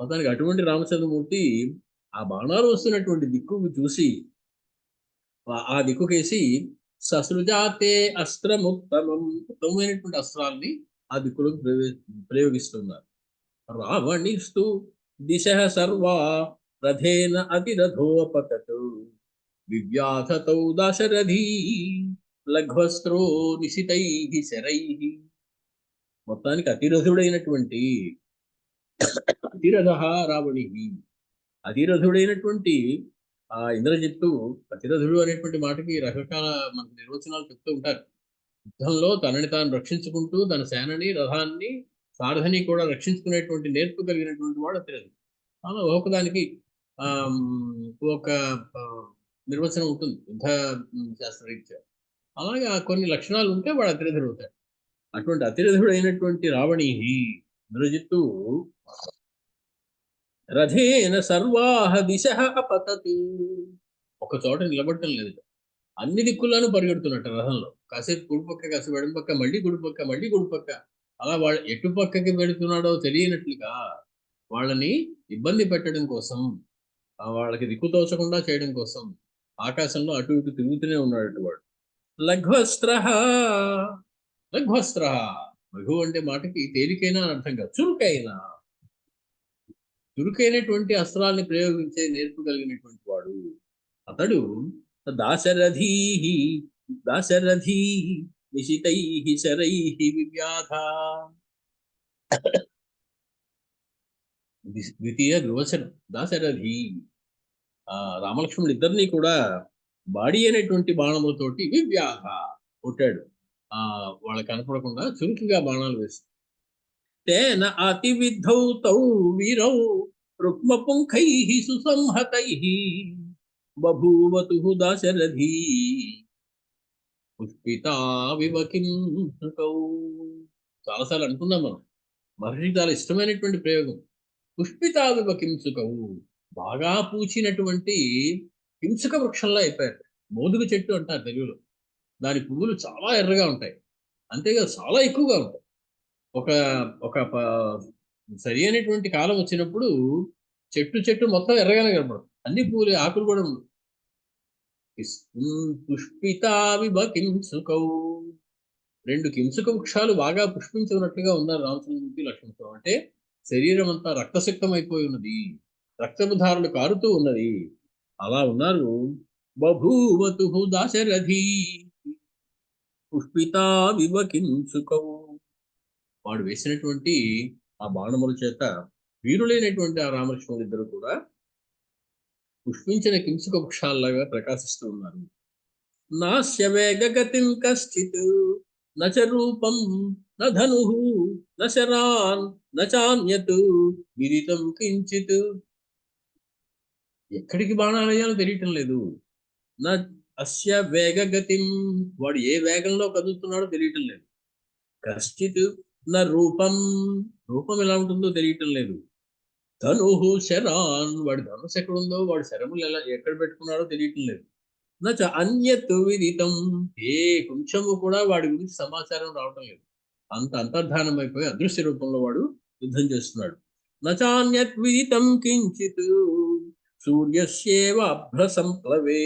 మొత్తానికి అటువంటి రామచంద్రమూర్తి ఆ బాణాలు వస్తున్నటువంటి దిక్కుకు చూసి ఆ దిక్కుకేసి ససృజాతే అస్త్రముత్తమం ఉత్తమమైనటువంటి అస్త్రాల్ని ఆ దిక్కులో ప్రయోగిస్తున్నారు. రావణిస్తు దిశ సర్వా రథేన అతిరథోపతతు వివ్యాధతౌ దాశరథీ లఘ్వస్త్రో నిశితైః శరైః. మొత్తానికి అతిరథుడైనటువంటి అతిరథ రావణి, అతిరథుడైనటువంటి ఆ ఇంద్రజిత్తు, అతిరథుడు అనేటువంటి మాటకి రకరకాల మనకు నిర్వచనాలు చెప్తూ ఉంటారు. యుద్ధంలో తనని తాను రక్షించుకుంటూ తన సేనని, రథాన్ని, సారథిని కూడా రక్షించుకునేటువంటి నేర్పు కలిగినటువంటి వాడు అతిరథుడు. అలా ఒకదానికి ఒక నిర్వచనం ఉంటుంది యుద్ధ శాస్త్రరీత్యా. అలాగా కొన్ని లక్షణాలు ఉంటే వాడు అతిరథుడు అవుతాడు. అటువంటి అతిరథుడు అయినటువంటి రావణి ఇంద్రజిత్తు రథేన సర్వాహ దిశ అపతతు. ఒక చోట నిలబడటం లేదు, అన్ని దిక్కులను పరిగెడుతున్నట్టు రథంలో. కాసేపు కుడిపక్క, కాసేపు ఎడంపక్క, మళ్ళీ కుడిపక్క, మళ్ళీ కుడిపక్క. అలా వాళ్ళు ఎటు పక్కకి వెళుతున్నాడో తెలియనట్లుగా వాళ్ళని ఇబ్బంది పెట్టడం కోసం, వాళ్ళకి దిక్కు తోచకుండా చేయడం కోసం ఆకాశంలో అటు ఇటు తిరుగుతూనే ఉన్నాడు వాడు. లఘ్వస్త్ర లఘ్వస్త్ర, లఘు అంటే మాటకి తేలికైన అర్థం కాదు, చురుకైనటువంటి అస్త్రాల్ని ప్రయోగించే నేర్పు కలిగినటువంటి వాడు అతడు. దాశరథీ నిశితైః శరైః వివ్యాధ. ద్వితీయ ద్వివచనం దాశరథి. రామలక్ష్మణుడు ఇద్దరిని కూడా బాడీ అనేటువంటి బాణములతోటి వివ్యాధ కొట్టాడు. వాళ్ళకి కనపడకుండా చురుకుగా బాణాలు వేస్తాడు. తేన అతి విద్ధౌ తౌ వీరౌ రుక్మపుంఖైః సుసంహతైః బభూవతు దాశరథీ పుష్పితావివ కింసుకౌ. చాలాసార్లు అనుకున్నాం మనం, మహర్షికి చాలా ఇష్టమైనటువంటి ప్రయోగం. పుష్పితావివ కింసుకవు, బాగా పూచినటువంటి కింసుక వృక్షంలో అయిపోయారు. మోదుగు చెట్టు అంటారు తెలుగులో. దాని పువ్వులు చాలా ఎర్రగా ఉంటాయి, అంతేకాదు చాలా ఎక్కువగా ఉంటాయి. ఒక ఒక సరి అయినటువంటి కాలం వచ్చినప్పుడు చెట్టు మొత్తం ఎర్రగానే కనపడదు, అన్ని పువ్వులు ఆకులు కూడా ఉండవు. పుష్పితావివ కింసుకౌ. 2 కింసుక వృక్షాలు బాగా పుష్పించి ఉన్నట్లుగా ఉన్నారు రామచంద్రమూర్తి, లక్ష్మణస్వామి. అంటే శరీరం అంతా రక్తసిక్తమైపోయి ఉన్నది. రక్తపు ధారలు కారుతూ ఉన్నది. అలా ఉన్నారు. బభూవతు దాశరథి పుష్పితావివ కింసుకౌ. వాడు వేసినటువంటి ఆ బాణముల చేత వీరులైనటువంటి ఆ రామలక్ష్మణులిద్దరూ కూడా పుష్పించిన కింసుక వృక్షాల్లాగా ప్రకాశిస్తూ ఉన్నారు. నాస్య వేగగతిం కశ్చిత్ నచ రూపం న ధనుః న శరాన్ న చాన్యత్ విదితం కించిత్. ఎక్కడికి బాణాలు వేయాలో తెలియటం లేదు. నా అస్య వేగగతిం, వాడు ఏ వేగంలో కదులుతున్నాడో తెలియటం లేదు. కశ్చిత్ నా రూపం, రూపం ఎలా ఉంటుందో తెలియటం లేదు. ధనుః శరాన్, వాడి ధనుసు ఎక్కడుందో, వాడి శరములు ఎక్కడ పెట్టుకున్నాడో తెలియటం లేదు. నచ అన్యత్ విదితం, ఏ కొంచెము కూడా వాడి గురించి సమాచారం రావటం లేదు. అంత అంతర్ధానం అయిపోయి అదృశ్య రూపంలో వాడు యుద్ధం చేస్తున్నాడు. నచాన్యత్ విదితం కించిత్ సూర్యస్యేవ అభ్ర సంప్లవే.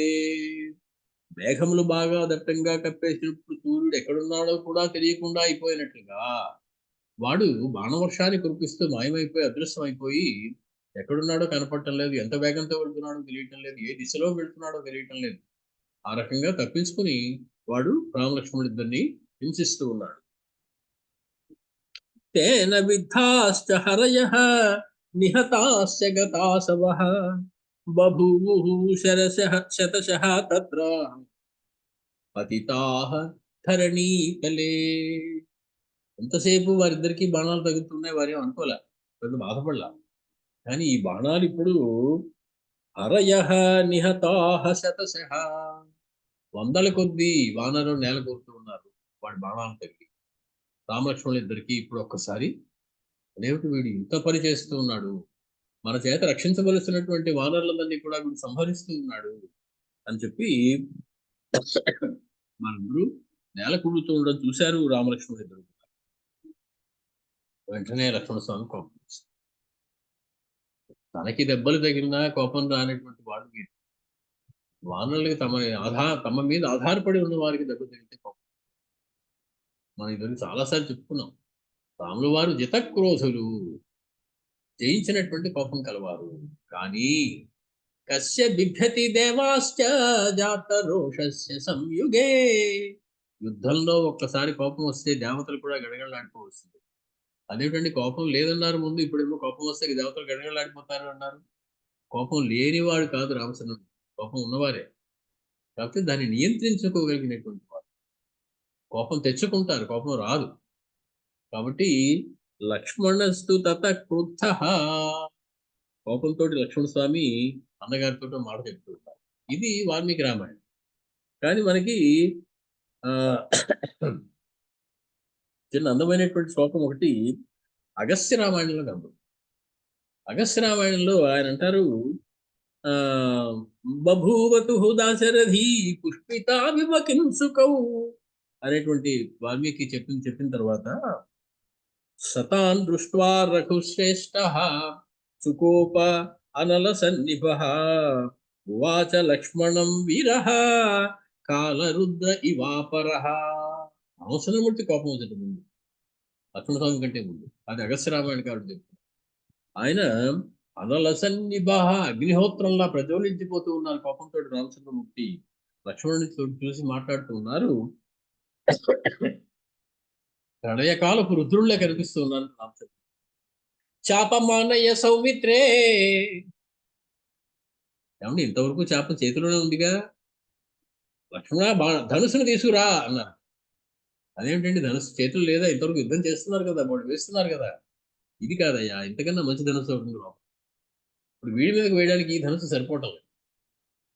మేఘములు బాగా దట్టంగా కప్పేసినప్పుడు సూర్యుడు ఎక్కడున్నాడో కూడా తెలియకుండా అయిపోయినట్లుగా వాడు బాణవర్షాన్ని కురిపిస్తూ మాయమైపోయి అదృశ్యమైపోయి ఎక్కడున్నాడో కనపడటం లేదు. ఎంత వేగంతో వెళ్తున్నాడో తెలియటం లేదు. ఏ దిశలో వెళ్తున్నాడో తెలియటం లేదు. ఆ రకంగా తప్పించుకుని వాడు రామలక్ష్మణుడిద్దరిని హింసిస్తూ ఉన్నాడు. తేన విద్ధాశ్చ హరయః నిహతాశ్చ గతాసవః బభూవుః శతశః తత్ర పతితాః ధరణీతలే. ఎంతసేపు వారిద్దరికి బాణాలు తగులుతున్నాయి, వారేం అనుకోలే, పెద్ద బాధపడలా. కానీ ఈ బాణాలు ఇప్పుడు హరయః నిహతాః శతశః, వందల కొద్దీ వానరులు నేల కూరుతూ ఉన్నారు వాడి బాణాలు తగిలి. రామలక్ష్మణులు ఇద్దరికి ఇప్పుడు ఒక్కసారి అదేమిటి వీడు ఇంత పని చేస్తూ ఉన్నాడు, మన చేత రక్షించవలసినటువంటి వానరులందరినీ కూడా వీడు సంహరిస్తూ ఉన్నాడు అని చెప్పి మనందరూ నేల కూడుతూ ఉండడం చూశారు రామలక్ష్మణులు ఇద్దరు. వెంటనే లక్ష్మణ స్వామి కోపం వచ్చింది. తనకి దెబ్బలు తగిలినా కోపం రానటువంటి వాడు వీరు. వానరులకి తమ మీద ఆధారపడి ఉన్న వారికి దెబ్బ తగిలితే కోపం. మనం ఇద్దరు చాలాసార్లు చెప్పుకున్నాం. రాములు వారు జితక్రోధులు, జయించినటువంటి కోపం కలవారు. కానీ కస్య బిభ్యతి దేవాశ్చ జాత రోషస్య సంయుగే, యుద్ధంలో ఒక్కసారి కోపం వస్తే దేవతలు కూడా గడగడలాడిపోవస్తుంది. అదేమిటండి, కోపం లేదన్నారు ముందు, ఇప్పుడేమో కోపం వస్తే దేవతలు గడగడలాడిపోతారు అన్నారు. కోపం లేనివాడు కాదు రామచంద్రుడు, కోపం ఉన్నవారే. కాకపోతే దాన్ని నియంత్రించుకోగలిగినటువంటి వారు. కోపం తెచ్చుకుంటారు, కోపం రాదు. కాబట్టి లక్ష్మణస్తు తత క్రుద్ధః, కోపంతో లక్ష్మణ స్వామి అన్నగారితో మాట చెప్తూ ఉంటారు. ఇది వాల్మీకి రామాయణం. కానీ మనకి చిన్న అందమైనటువంటి శ్లోకం ఒకటి అగస్త్య రామాయణంలో కనబడుతుంది. అగస్త్య రామాయణంలో ఆయన అంటారు, బభూవతు దాశరథి పుష్పితావివ కింసుకౌ అనేటువంటి వాల్మీకి చెప్పిన తర్వాత సతాన్ దృష్ట్వా రఘుశ్రేష్ఠః సుకోప అనల సన్నిభః ఉవాచ లక్ష్మణం వీరః కాలరుద్ర ఇవాపరః. అవసరమూర్తి కోపం వచ్చేట ముందు, లక్ష్మణ స్వామి కంటే ముందు. అది అగస్త్య రామాయణకారుడు చెప్తారు. ఆయన అనల సన్నిభః, అగ్నిహోత్రంలా ప్రజ్వలించిపోతూ ఉన్నారు కోపంతో రామచంద్రమూర్తి. లక్ష్మణుని చూసి మాట్లాడుతూ ఉన్నారు. ప్రళయకాలపు రుద్రుళ్ళే కనిపిస్తూ ఉన్నారు రామచంద్ర. చాపమానయ సౌమిత్రే, ఏమండి ఇంతవరకు చాప చేతిలోనే ఉందిగా, లక్ష్మణ ధనుసును తీసుకురా అన్నారు. అదేమిటండి ధనుసు చేతులు లేదా, ఇంతవరకు యుద్ధం చేస్తున్నారు కదా, వాడు వేస్తున్నారు కదా. ఇది కాదయ్యా, ఇంతకన్నా మంచి ధనుసు అవుతుంది. ఇప్పుడు వీడి మీదకి వేయడానికి ఈ ధనుసు సరిపోవటం లేదు.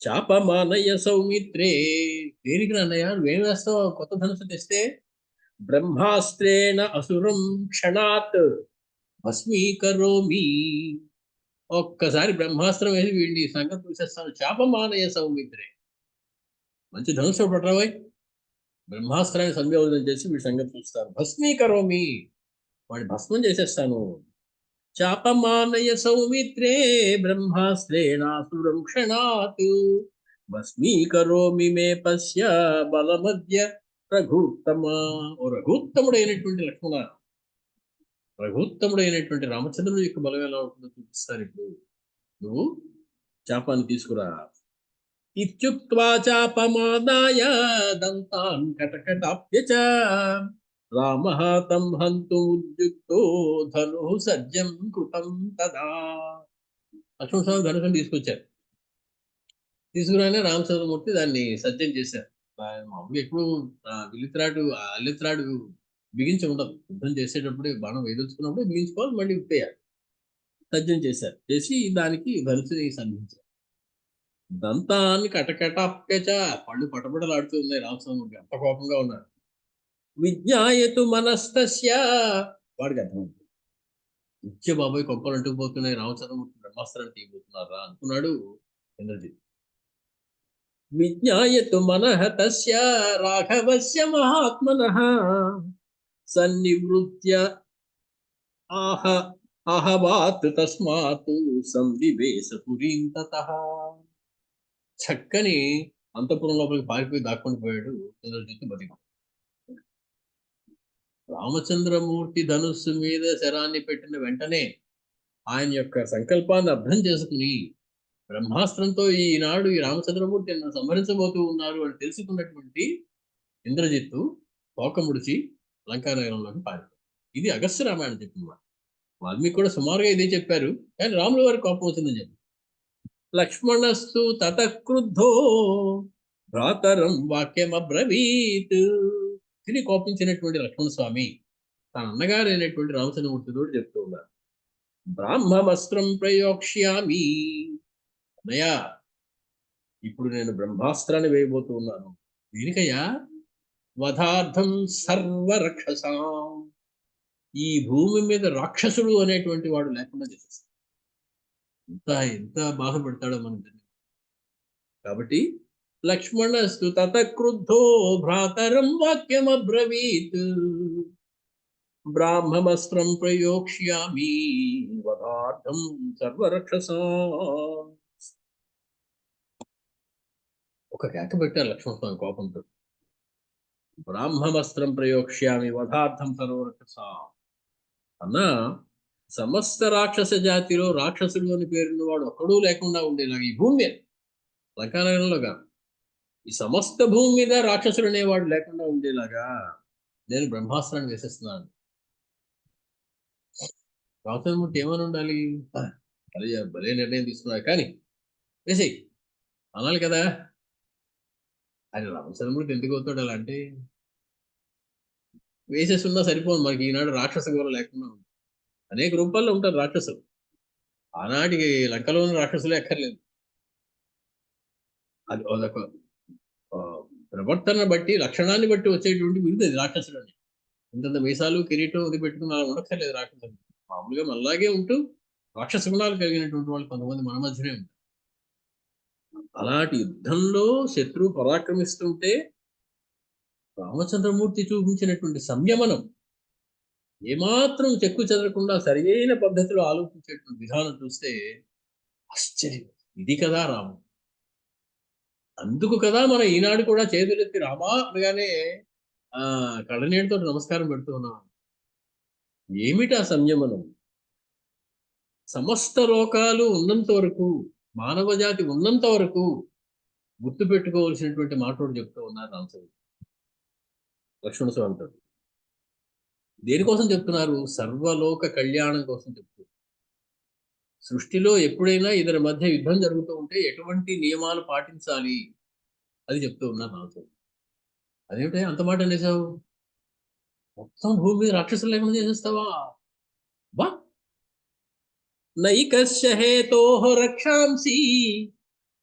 చాపమానయ సౌమిత్రే, దేనికి అన్నయ్య నువ్వేం వేస్తావు కొత్త ధనుసు తెస్తే? బ్రహ్మాస్త్రేణ అసురం క్షణాత్ భస్మీకరోమి, ఒక్కసారి బ్రహ్మాస్త్రం వేసి వీడిని సంగతి చూసేస్తాను. చాపమానయ సౌమిత్రే, మంచి ధనుసు పట్టరాబాయ్, బ్రహ్మాస్త్రాన్ని సంయోజనం చేసి వీడి సంగతి చూస్తాను. భస్మీకరోమి, వాడిని భస్మం చేసేస్తాను. చాపమానయ సౌమిత్రే బ్రహ్మాస్త్రేణాసురం క్షణాత్ భస్మీకరోమి మే పశ్య బలమద్య రఘుత్తమ, ఓ రఘుత్తముడైనటువంటి లక్ష్మణ, రఘుత్తముడైనటువంటి రామచంద్రుడి యొక్క బలం ఎలా ఉంటుందో చూపిస్తాను ఇప్పుడు. నువ్వు చాపాన్ని తీసుకురా. ఇత్యుక్త్వా చాపమాదాయ దంతాన్ కటకటాప్య చ రామః తం హంతుముద్యుక్తో ధనుః సజ్జం కృతం తదా. లక్ష్మణ స్వామి ధనుసుని తీసుకొచ్చారు. తీసుకురాగానే రామచంద్రమూర్తి దాన్ని సజ్జం చేశారు. మామూలుగా ఎప్పుడు అల్లెత్రాడు బిగించి ఉండదు. యుద్ధం చేసేటప్పుడు బాణం వేదలుచుకున్నప్పుడు బిగించుకోవాలి, మళ్ళీ విప్పేయాలి. సజ్జం చేశారు. చేసి దానికి ధనుసుని సంధించారు. దంతాన్ని కటకటాప్యచ, పళ్ళు పటపటలాడుతూ ఉన్నాయి. రామచంద్రమూర్తి అంత కోపంగా ఉన్నారు. విజ్ఞాయతు మనస్తస్య, వాడికి అర్థమైంది. నిత్య బాబాయ్ కొంపలు అంటుకుపోతున్నాయి, రామచంద్రమూర్తి బ్రహ్మాస్త్రాన్ని తీయబోతున్నారా అనుకున్నాడు ఇంద్రజిత్. విజ్ఞాయతు మనః తస్య రాఘవస్య మహాత్మనః సన్నివృత్య ఆహ అహవాత్ తస్మాత్ సంవివేశ పురీం తతః. చక్కని అంతఃపురం లోపలికి పారిపోయి దాక్కొని పోయాడు ఇంద్రజిత్. బతికి రామచంద్రమూర్తి ధనుస్సు మీద శరాన్ని పెట్టిన వెంటనే ఆయన యొక్క సంకల్పాన్ని అర్థం చేసుకుని బ్రహ్మాస్త్రంతో ఈనాడు ఈ రామచంద్రమూర్తి నన్ను సంహరించబోతూ ఉన్నారు అని తెలుసుకున్నటువంటి ఇంద్రజిత్తు తోక ముడిచి లంకానగరంలోకి పారిపోయాడు. ఇది అగస్త్య రామాయణం చెప్పింది. వాల్మీకి కూడా సుమారుగా ఇదే చెప్పారు, కానీ రాముల వారికి కోపం వచ్చిందని చెప్పి. లక్ష్మణస్తు తతక్రుద్ధో భ్రాతరం వాక్యమబ్రవీత్. తిని కోపించినటువంటి లక్ష్మణ స్వామి తన అన్నగారైనటువంటి రామచంద్రమూర్తితో చెప్తూ ఉన్నారు, బ్రాహ్మవస్త్రం ప్రయోక్ష్యామి. అన్నయ్య, ఇప్పుడు నేను బ్రహ్మాస్త్రాన్ని వేయబోతూ ఉన్నాను. దీనికయ్యా, వధార్థం సర్వరక్షసాం. ఈ భూమి మీద రాక్షసుడు అనేటువంటి వాడు లేకుండా చేసేస్తాడు. ఎంత ఎంత బాధపడతాడో మనకి. కాబట్టి లక్ష్మణస్తు తతక్రుద్ధో భ్రాతరం వాక్యమబ్రవీత్ బ్రాహ్మవస్త్రం ప్రయోక్ష్యామి వధార్థం సర్వరక్షసాం. ఒక కేక పెట్టారు లక్ష్మణస్వామి కోపంతో. బ్రాహ్మవస్త్రం ప్రయోక్ష్యామి వధార్థం సర్వరక్షసాం అన్నా, సమస్త రాక్షస జాతిలో రాక్షసుడు అని పేరున్న వాడు ఒక్కడూ లేకుండా ఉండేలాగా ఈ భూమి మీద, లంకానగరంలో కాదు, ఈ సమస్త భూమి మీద రాక్షసుడు అనేవాడు లేకుండా ఉండేలాగా నేను బ్రహ్మాస్త్రాన్ని వేసేస్తున్నాను. రామచంద్రమూర్తి ఏమని ఉండాలి? అదే భలే నిర్ణయం తీసుకున్నారు, కానీ వేసేయి అనాలి కదా. ఆయన రామచంద్రమూర్తి ఎందుకు అవుతాడు అలా అంటే, వేసేస్తున్నా సరిపోదు, మనకి ఈనాడు రాక్షస గౌరవం లేకుండా ఉంది. అనేక రూపాల్లో ఉంటారు రాక్షసులు. ఆనాటికి లంకలోని రాక్షసులే ఎక్కర్లేదు. అది అదొక ప్రవర్తన బట్టి, లక్షణాన్ని బట్టి వచ్చేటువంటి విరుదు అది రాక్షసుడు అని. ఇంతంత మీసాలు కిరీటం అది పెట్టుకుని అలా ఉండక్కర్లేదు రాక్షసుడు. మామూలుగా మనలాగే ఉంటూ రాక్షస గుణాలు కలిగినటువంటి వాళ్ళు కొంతమంది మన మధ్యనే ఉంటారు. అలాంటి యుద్ధంలో శత్రువు పరాక్రమిస్తుంటే రామచంద్రమూర్తి చూపించినటువంటి సంయమనం, ఏమాత్రం చెక్కు చెదరకుండా సరియైన పద్ధతిలో ఆలోచించేటువంటి విధానం చూస్తే ఆశ్చర్యం. ఇది కదా రాము. అందుకు కదా మనం ఈనాడు కూడా చేతులెత్తి రామా అనగానే కళ్ళనీటితో నమస్కారం పెడుతూ ఉన్నాం. ఏమిటి ఆ సంయమనం? సమస్త లోకాలు ఉన్నంత వరకు, మానవ జాతి ఉన్నంత వరకు గుర్తు పెట్టుకోవాల్సినటువంటి మాటలు చెప్తూ ఉన్నారు రామచంద్ర లక్ష్మణ స్వామి. దేనికోసం చెప్తున్నారు? సర్వలోక కళ్యాణం కోసం చెప్తున్నారు. సృష్టిలో ఎప్పుడైనా ఇద్దరి మధ్య యుద్ధం జరుగుతూ ఉంటే ఎటువంటి నియమాలు పాటించాలి అది చెప్తూ ఉన్నారు నాతో. అదేమిటో అంత మాట అనేసావు? మొత్తం భూమి మీద రాక్షసులు లేకుండా చేసేస్తావా? బా నైకస్య హేతోః రక్షాంసి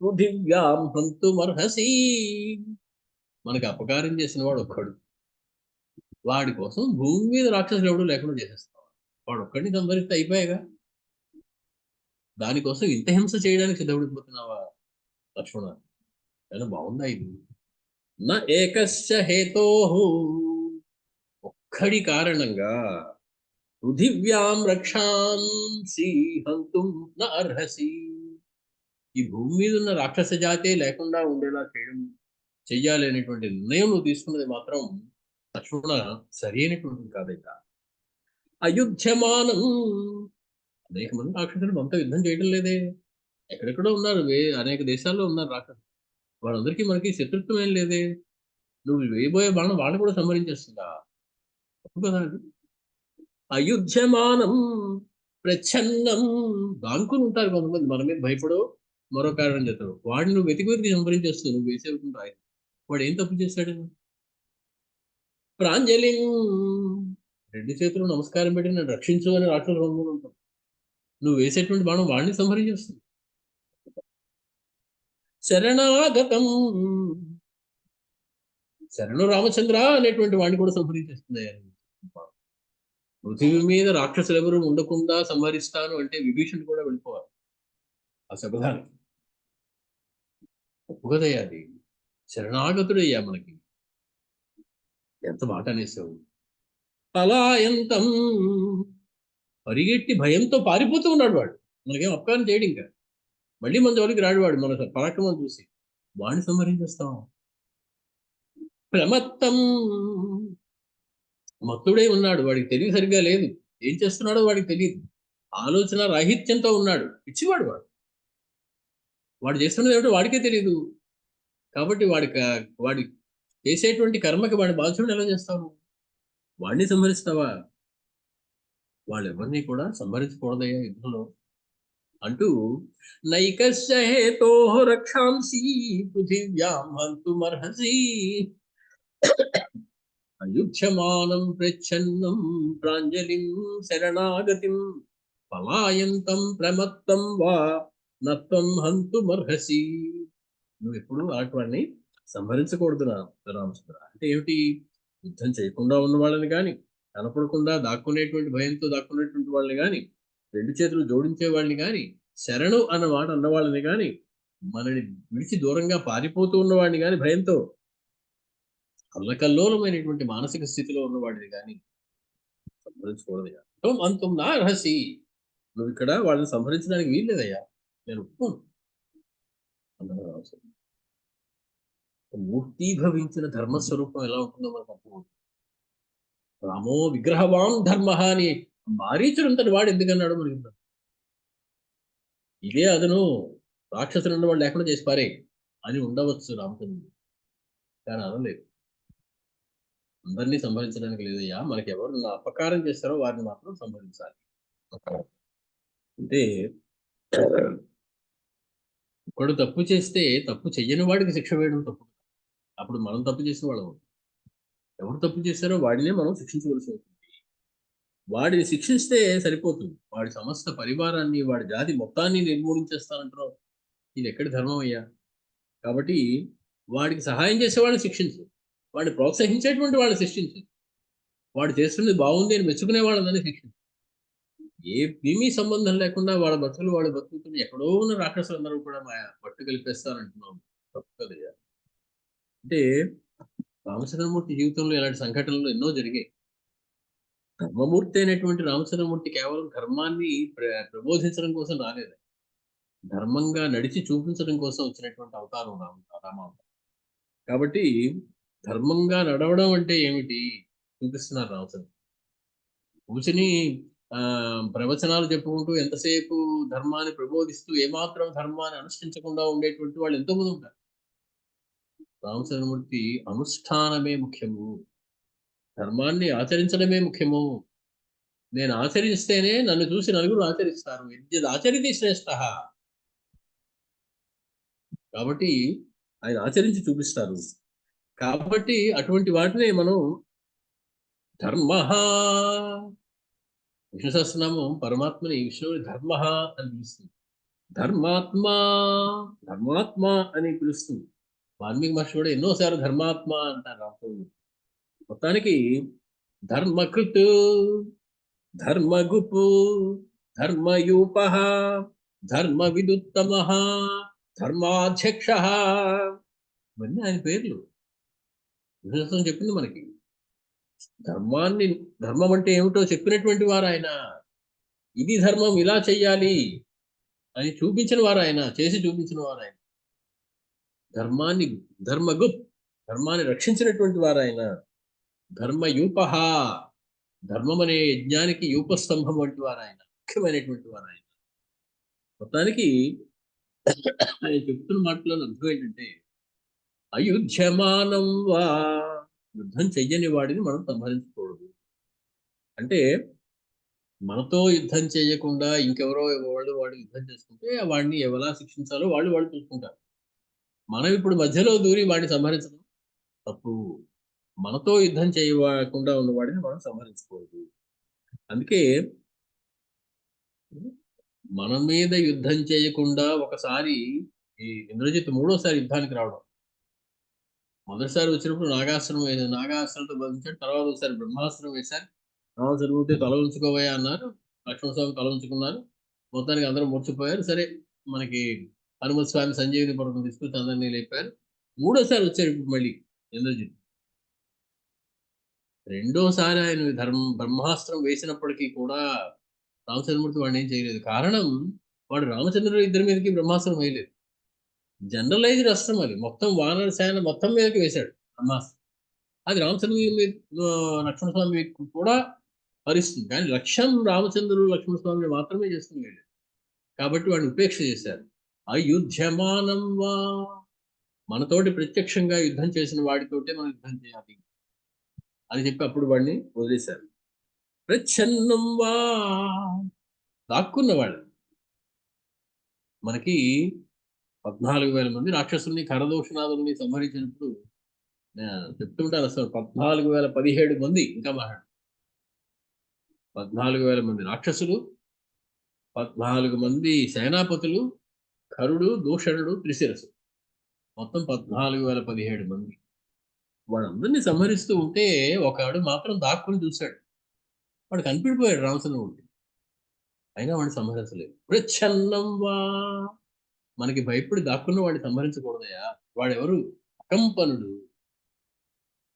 పృథివ్యాం హంతుమర్హసి. మనకు అపకారం చేసిన వాడు ఒక్కడు, వాడి కోసం భూమి మీద రాక్షసులు ఎవడు లేకుండా చేసేస్తావా? వాడు ఒక్కడిని సంహరిస్తే అయిపోయాగా. దానికోసం ఇంత హింస చేయడానికి సిద్ధపడిపోతున్నావా లక్ష్మణ? చాలా బాగుందా ఇది? నా ఏకస్య హేతోః, ఒక్కడి కారణంగా పృథివ్యాం రక్షాంసి హంతుం న అర్హసి. ఈ భూమి మీద ఉన్న రాక్షస జాతే లేకుండా ఉండేలా చేయడం చెయ్యాలి అనేటువంటి నిర్ణయం నువ్వు తీసుకున్నది మాత్రం లక్ష్మణ సరి అయినటువంటిది కాదయ్యా. అయుధ్యమానం అనేక మంది రాక్షసులు మనతో యుద్ధం చేయడం లేదే. ఎక్కడెక్కడో ఉన్నారు. అనేక దేశాల్లో ఉన్నారు రాక్షసులు. వాళ్ళందరికీ మనకి శత్రుత్వం ఏం లేదే. నువ్వు వేయబోయే బాణం వాళ్ళని కూడా సంహరించేస్తుందా? తప్పు కదా అది. అయుధ్యమానం ప్రచ్ఛన్నం దానుకుని ఉంటారు కొంతమంది మన మీద భయపడో మరో కారణం చేస్తాడు. వాడిని నువ్వు వెతికి వెతికి సంహరించేస్తావు. నువ్వు వేసేకుండా ఆయన వాడు ఏం తప్పు చేశాడు? ప్రాంజలిం 2 చేతులు నమస్కారం పెట్టి నన్ను రక్షించు అని రాక్షసులు అనుకుని ఉంటాం. నువ్వు వేసేటువంటి బాణం వాడిని సంహరించేస్తుంది. శరణాగతం శరణు రామచంద్ర అనేటువంటి వాడిని కూడా సంహరించేస్తుంది. పృథివీ మీద రాక్షసులు ఎవరు ఉండకుండా సంహరిస్తాను అంటే విభీషణుడు కూడా వెళ్ళిపోవాలి ఆ శబదానికి. తప్పు కదయ్యా అది. శరణాగతుడయ్యా మనకి. ఎంత మాట అనేసావు. పలాయంతం పరిగెట్టి భయంతో పారిపోతూ ఉన్నాడు వాడు. మనకేం అపకారం చేయడు ఇంకా. మళ్ళీ మన జోలికి రాడు వాడు. మన పరాక్రమం చూసి వాడిని సంహరించేస్తాం. ప్రమత్తం మత్తుడే ఉన్నాడు. వాడికి తెలివి సరిగ్గా లేదు. ఏం చేస్తున్నాడో వాడికి తెలియదు. ఆలోచన రాహిత్యంతో ఉన్నాడు. పిచ్చివాడు వాడు. వాడు చేస్తున్నది ఏమిటో వాడికే తెలియదు. కాబట్టి వాడి చేసేటువంటి కర్మకి వాడి బాధ్యుడిని ఎలా చేస్తావు? వాడిని సంహరిస్తావా? వాళ్ళెవరిని కూడా సంహరించకూడదయ్యా యుద్ధంలో అంటూ నైకస్య హేతోః రక్షాంసి పృథివ్యాం హంతుమర్హసి అయుధ్యమానం ప్రచ్ఛన్నం ప్రాంజలిం శరణాగతిం పలాయంతం ప్రమత్తం వా నత్వం హంతుమర్హసి. నువ్వు ఎప్పుడు అలాంటి వాడిని సంహరించకూడదు రామచంద్ర. అంటే ఏమిటి? యుద్ధం చేయకుండా ఉన్న వాళ్ళని కానీ, కనపడకుండా దాక్కునేటువంటి భయంతో దాక్కునేటువంటి వాళ్ళని కానీ, 2 చేతులు జోడించే వాళ్ళని కానీ, శరణు అన్న మాట అన్న వాళ్ళని కానీ, మనని విడిచి దూరంగా పారిపోతూ ఉన్నవాడిని కానీ భయంతో అల్లకల్లోలమైనటువంటి మానసిక స్థితిలో ఉన్నవాడిని కానీ సంహరించకూడదయ్యా. అంతం నా రహసి. నువ్వు ఇక్కడ వాళ్ళని సంహరించడానికి వీల్లేదయ్యా. నేను ఒప్పుకోను అన్నాడు రామచంద్ర. మూర్తీభవించిన ధర్మస్వరూపం ఎలా ఉంటుందో మనకు అర్థమవుతుంది. రామో విగ్రహవాన్ ధర్మ అని మారీచుడంతటి వాడు ఎందుకన్నాడు మనకి. ఇదే అదను రాక్షసులు ఉన్న వాళ్ళు లేకుండా చేసి పారే అని ఉండవచ్చు రామచంద్రుడు. కానీ అనలేదు. అందరినీ సంహరించడానికి లేదయ్యా. మనకి ఎవరు నా అపకారం చేస్తారో వారిని మాత్రం సంహరించాలి. అంటే ఒకడు తప్పు చేస్తే తప్పు చెయ్యని వాడికి శిక్ష వేయడం తప్పు. అప్పుడు మనం తప్పు చేసిన వాళ్ళం. ఎవరు తప్పు చేశారో వాడినే మనం శిక్షించవలసి ఉంటుంది. వాడిని శిక్షిస్తే సరిపోతుంది. వాడి సమస్త పరివారాన్ని, వాడి జాతి మొత్తాన్ని నిర్మూలించేస్తానంటారు. ఇది ఎక్కడి ధర్మం అయ్యా? కాబట్టి వాడికి సహాయం చేసేవాడిని శిక్షించు. వాడిని ప్రోత్సహించేటువంటి వాళ్ళని శిక్షించు. వాడు చేస్తున్నది బాగుంది అని మెచ్చుకునే వాళ్ళని శిక్షించు. ఏమీ సంబంధం లేకుండా వాళ్ళ బతుకులు వాళ్ళు బతుకుతున్న ఎక్కడో ఉన్న రాక్షసులందరూ కూడా పట్టు కలిపేస్తారంటున్నాం. తప్పు కదయ్యా. అంటే రామచంద్రమూర్తి జీవితంలో ఇలాంటి సంఘటనలు ఎన్నో జరిగాయి. ధర్మమూర్తి అయినటువంటి రామచంద్రమూర్తి కేవలం ధర్మాన్ని ప్రబోధించడం కోసం రాలేదు. ధర్మంగా నడిచి చూపించడం కోసం వచ్చినటువంటి అవతారం రామావతారం. కాబట్టి ధర్మంగా నడవడం అంటే ఏమిటి చూపిస్తున్నారు రామచంద్ర. కూర్చుని ప్రవచనాలు చెప్పుకుంటూ ఎంతసేపు ధర్మాన్ని ప్రబోధిస్తూ ఏమాత్రం ధర్మాన్ని అనుష్ఠించకుండా ఉండేటువంటి వాళ్ళు ఎంతోమంది ఉంటారు. రామచంద్రమూర్తి అనుష్ఠానమే ముఖ్యము. ధర్మాన్ని ఆచరించడమే ముఖ్యము. నేను ఆచరిస్తేనే నన్ను చూసి నలుగురు ఆచరిస్తారు. ఆచరితే శ్రేష్ఠ. కాబట్టి ఆయన ఆచరించి చూపిస్తారు. కాబట్టి అటువంటి వాటినే మనం ధర్మ విష్ణు సహస్రనామం పరమాత్మని విష్ణువుని ధర్మ అని పిలుస్తుంది. ధర్మాత్మ అని పిలుస్తుంది. వాల్మీకి మహర్షి కూడా ఎన్నోసార్లు ధర్మాత్మ అంటారు రాముడు. మొత్తానికి ధర్మకృత్, ధర్మగుపు, ధర్మయూప, ధర్మ విదుత్తమ, ధర్మాధ్యక్ష, ఇవన్నీ ఆయన పేర్లు. విష్ణు చెప్పింది మనకి. ధర్మం అంటే ఏమిటో చెప్పినటువంటి వారు ఆయన. ఇది ధర్మం, ఇలా చెయ్యాలి అని చూపించిన వారు ఆయన, చేసి చూపించిన వారు ఆయన. ధర్మగుప్ ధర్మాన్ని రక్షించినటువంటి వారు ఆయన. ధర్మయూపః, ధర్మం అనే యజ్ఞానికి యూపస్తంభం వంటి వారు ఆయన, ముఖ్యమైనటువంటి వారు ఆయన. మొత్తానికి ఆయన చెప్తున్న మాటలలో అర్థం ఏంటంటే, అయుధ్యమానం వా, యుద్ధం చెయ్యని వాడిని మనం సంహరించకూడదు. అంటే మనతో యుద్ధం చేయకుండా ఇంకెవరో వాడు యుద్ధం చేసుకుంటే వాడిని ఎలా శిక్షించాలో వాళ్ళు చూసుకుంటారు. మనం ఇప్పుడు మధ్యలో దూరి వాడిని సంహరించడం తప్పు. మనతో యుద్ధం చేయకుండా ఉన్నవాడిని మనం సంహరించకూడదు. అందుకే మన మీద యుద్ధం చేయకుండా ఒకసారి ఈ ఇంద్రజిత్ మూడోసారి యుద్ధానికి రావడం. మొదటిసారి వచ్చినప్పుడు నాగాస్త్రంతో బంధించాడు. తర్వాత ఒకసారి బ్రహ్మాస్త్రం వేశారు. రామచంద్రమూర్తి తల ఉంచుకోవయ్యా అన్నారు. లక్ష్మణస్వామి తల ఉంచుకున్నారు. మొత్తానికి అందరూ మూర్చిపోయారు. సరే, మనకి హనుమత్ స్వామి సంజీవిని పర్వతం తీసుకొచ్చి అందరినీ లేపారు. మూడోసారి వచ్చాడు ఇప్పుడు మళ్ళీ ఇంద్రజిత్. రెండోసారి ఆయన బ్రహ్మాస్త్రం వేసినప్పటికీ కూడా రామచంద్రమూర్తి వాడిని ఏం చేయలేదు. కారణం, వాడు రామచంద్రుడు ఇద్దరి మీదకి బ్రహ్మాస్త్రం వేయలేదు. జనరలైజ్డ్ అస్త్రం అది. మొత్తం వానర సేన మొత్తం మీదకి వేశాడు బ్రహ్మాస్త్రం. అది రామచంద్రుడి మీద లక్ష్మణస్వామి కూడా హరిస్తుంది. కానీ లక్ష్యం రామచంద్రుడు లక్ష్మణస్వామిని మాత్రమే చేస్తుంది వీళ్ళు. కాబట్టి వాడిని ఉపేక్ష చేశారు. అయుధ్యమానం వా, మనతోటి ప్రత్యక్షంగా యుద్ధం చేసిన వాడితోటే మనం యుద్ధం చేయాలి అని చెప్పి అప్పుడు వాడిని వదిలేశారు. ప్రచ్ఛన్నం వా, దాక్కున్నవాడు. మనకి 14,000 మంది రాక్షసుల్ని ఖరదూషణాదుల్ని సంహరించినప్పుడు చెప్తుంటారు. అసలు 14,017 మంది, ఇంకా మాట్లాడు, 14,000 మంది రాక్షసులు, 14 మంది సేనాపతులు, ఖరుడు, దూషణుడు, త్రిశిరసు, మొత్తం 14,017 మంది. వాళ్ళందరినీ సంహరిస్తూ ఉంటే ఒకడు మాత్రం దాక్కుని చూశాడు. వాడు కనిపిడిపోయాడు రామచంద్రమూర్తి. అయినా వాడిని సంహరించలేదు. ప్రచ్ఛన్నం వా, మనకి భయపడి దాక్కున్న వాడిని సంహరించకూడదయా. వాడెవరు? అకంపనుడు.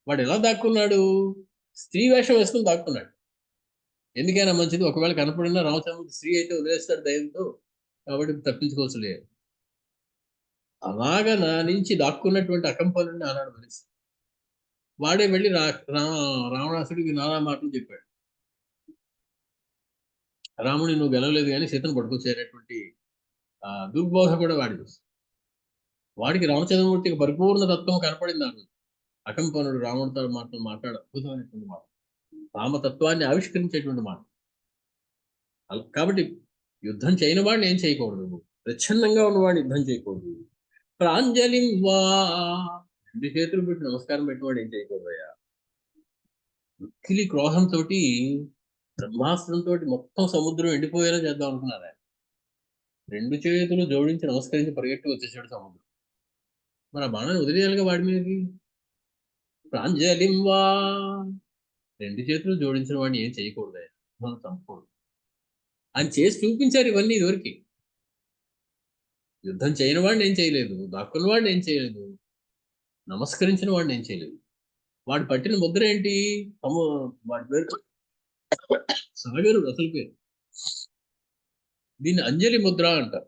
వాడు ఎలా దాక్కున్నాడు? స్త్రీ వేషం వేసుకుని దాక్కున్నాడు. ఎందుకైనా మంచిది, ఒకవేళ కనపడినా రామచంద్రమూర్తి స్త్రీ అయితే వదిలేస్తాడు దయంతో, కాబట్టి తప్పించుకోవచ్చులే. అలాగా నా నుంచి దాక్కున్నటువంటి అకంపనుడిని ఆనాడు వదిలేస్తాడు. వాడే వెళ్ళి రావణాసుడికి నానా మాటలు చెప్పాడు. రాముని నువ్వు గెలవలేదు కానీ సీతను పట్టుకొచ్చేటటువంటి దుర్బోధ కూడా వాడికి వస్తుంది. వాడికి రామచంద్రమూర్తికి పరిపూర్ణ తత్వం కనపడింది ఆ రోజు. అకంపనుడు రాముడితో మాట్లాడు అద్భుతమైనటువంటి మాట, రామతత్వాన్ని ఆవిష్కరించేటువంటి మాట. కాబట్టి యుద్ధం చేయని వాడిని ఏం చేయకూడదు, ప్రచ్ఛన్నంగా ఉన్నవాడిని యుద్ధం చేయకూడదు. ప్రాంజలిం వా, 2 చేతులు పెట్టి నమస్కారం పెట్టినవాడు ఏం చేయకూడదయ్యా. మిక్కిలి క్రోధంతో బ్రహ్మాస్త్రంతో మొత్తం సముద్రం ఎండిపోయేలా చేద్దాం అనుకున్నారు ఆయన. 2 చేతులు జోడించి నమస్కరించి పరిగెట్టి వచ్చేసాడు సముద్రం. మరి ఆ బాణాన్ని వదిలేయాలిగా వాడి మీదకి. ప్రాంజలిం వా, 2 చేతులు జోడించిన వాడిని ఏం చేయకూడదు, మనం చంపకూడదు అని చేసి చూపించారు ఇవన్నీ ఇదివరకు. యుద్ధం చేయని వాడిని ఏం చేయలేదు, దాక్కున్న వాడిని ఏం చేయలేదు, నమస్కరించిన వాడిని ఏం చేయలేదు. వాడు పట్టిన ముద్ర ఏంటి? వాడి పేరు సాగరుడు, అసలు పేరు. దీన్ని అంజలి ముద్ర అంటారు.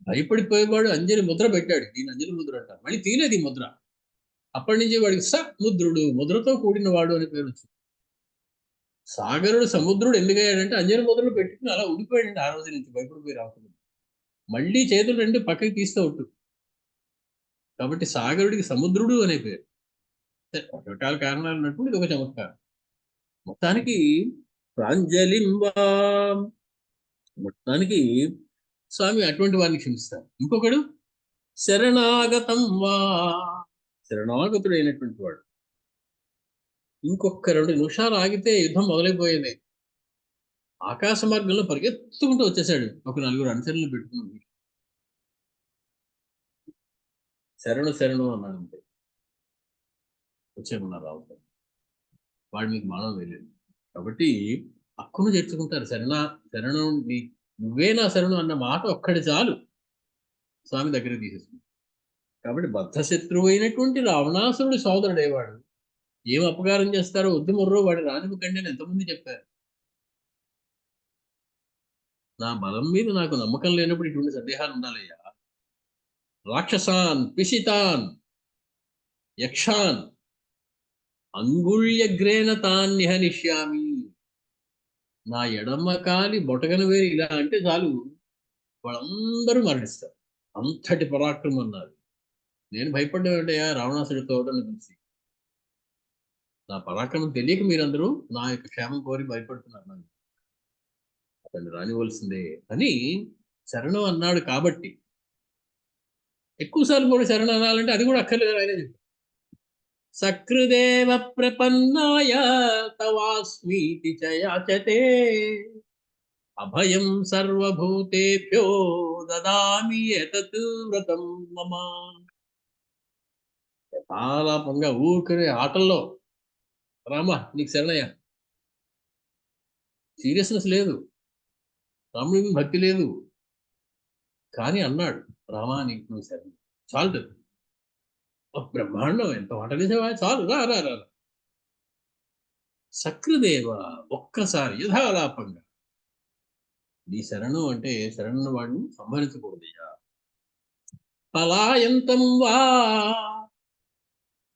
భయపడిపోయేవాడు అంజలి ముద్ర పెట్టాడు, దీన్ని అంజలి ముద్ర అంటారు. మళ్ళీ తీలేదు ఈ ముద్ర. అప్పటి నుంచి వాడికి సముద్రుడు, ముద్రతో కూడిన వాడు అని పేరు వచ్చింది. సాగరుడు సముద్రుడు ఎందుకయ్యాడంటే అంజలి ముద్రలు పెట్టుకుని అలా ఉండిపోయాడండి ఆ రోజు నుంచి, భయపడిపోయి రాకుండా. మళ్ళీ చేతులు 2 పక్కకి తీస్తూ ఉంటుంది. కాబట్టి సాగరుడికి సముద్రుడు అనే పేరు. రకరకాల కారణాలు ఉన్నప్పుడు ఇది ఒక చమత్కారం. మొత్తానికి ప్రాంజలింబా, మొత్తానికి స్వామి అటువంటి వారిని క్షమిస్తారు. ఇంకొకడు శరణాగతం వా, శరణాగతుడు అయినటువంటి వాడు. ఇంకొక 2 నిమిషాలు ఆగితే యుద్ధం మొదలైపోయేది. ఆకాశ మార్గంలో పరిగెత్తుకుంటూ వచ్చేసాడు ఒక 4 అనుచరులను పెట్టుకుని. శరణు శరణు అన్నాడు అంతే. వచ్చేమన్నారు రావు. వాడు మీకు మానవ వేయలేదు. కాబట్టి హక్కును చేర్చుకుంటారు. శరణు నువ్వే నా శరణు అన్న మాట ఒక్కడి చాలు స్వామి దగ్గరికి తీసేసుకుంటారు. కాబట్టి బద్ధశత్రువు అయినటువంటి రావణాసురుడి సోదరుడేవాడు ఏం అపకారం చేస్తారో వద్దు మొర్రో వాడి రానివ్వకండి అని ఎంతమంది చెప్పారు. నా బలం మీద నాకు నమ్మకం లేనప్పుడు ఇటువంటి సందేహాలు ఉండాలయ్యా. రాక్షసాన్ పిశితాన్ యక్షాన్ అంగుళ్యగ్రేణ తాన్నిహనిష్యామి. నా ఎడమ కాలి బొటగన వేరు ఇలా అంటే చాలు, వాళ్ళందరూ మరణిస్తారు. అంతటి పరాక్రమం అన్నారు. నేను భయపడ్డానంటయ్యా రావణాసుడి తోడని చూసి. నా పరాక్రమం తెలియక మీరందరూ నా యొక్క క్షేమం కోరి భయపడుతున్నారు. నన్ను అతన్ని రానివలసిందే అని శరణం అన్నాడు. కాబట్టి ఎక్కువసార్లు కూడా శరణం అనాలంటే అది కూడా అక్కర్లేదు. ఆయన చెప్పారు, సకృదేవ ప్రపన్నాయ తవాస్మీతి చ యాచతే అభయం సర్వభూతేభ్యో దదామి ఎతత్ వ్రతం మమ. చాలా పొంగా ఊరికనే ఆటల్లో రామ నీకు శరణయ్య, సీరియస్నెస్ లేదు, రాముడి మీద భక్తి లేదు. కానీ అన్నాడు, రామా నీకు నువ్వు శరణం చాలు, బ్రహ్మాండం, ఎంత మాట నిజమా, చాలు రా రా రా. సకృదేవ ఒక్కసారి యథాలాపంగా నీ శరణు అంటే శరణు వాడిని సంహరించకూడదయ్యా. పలాయంతం వా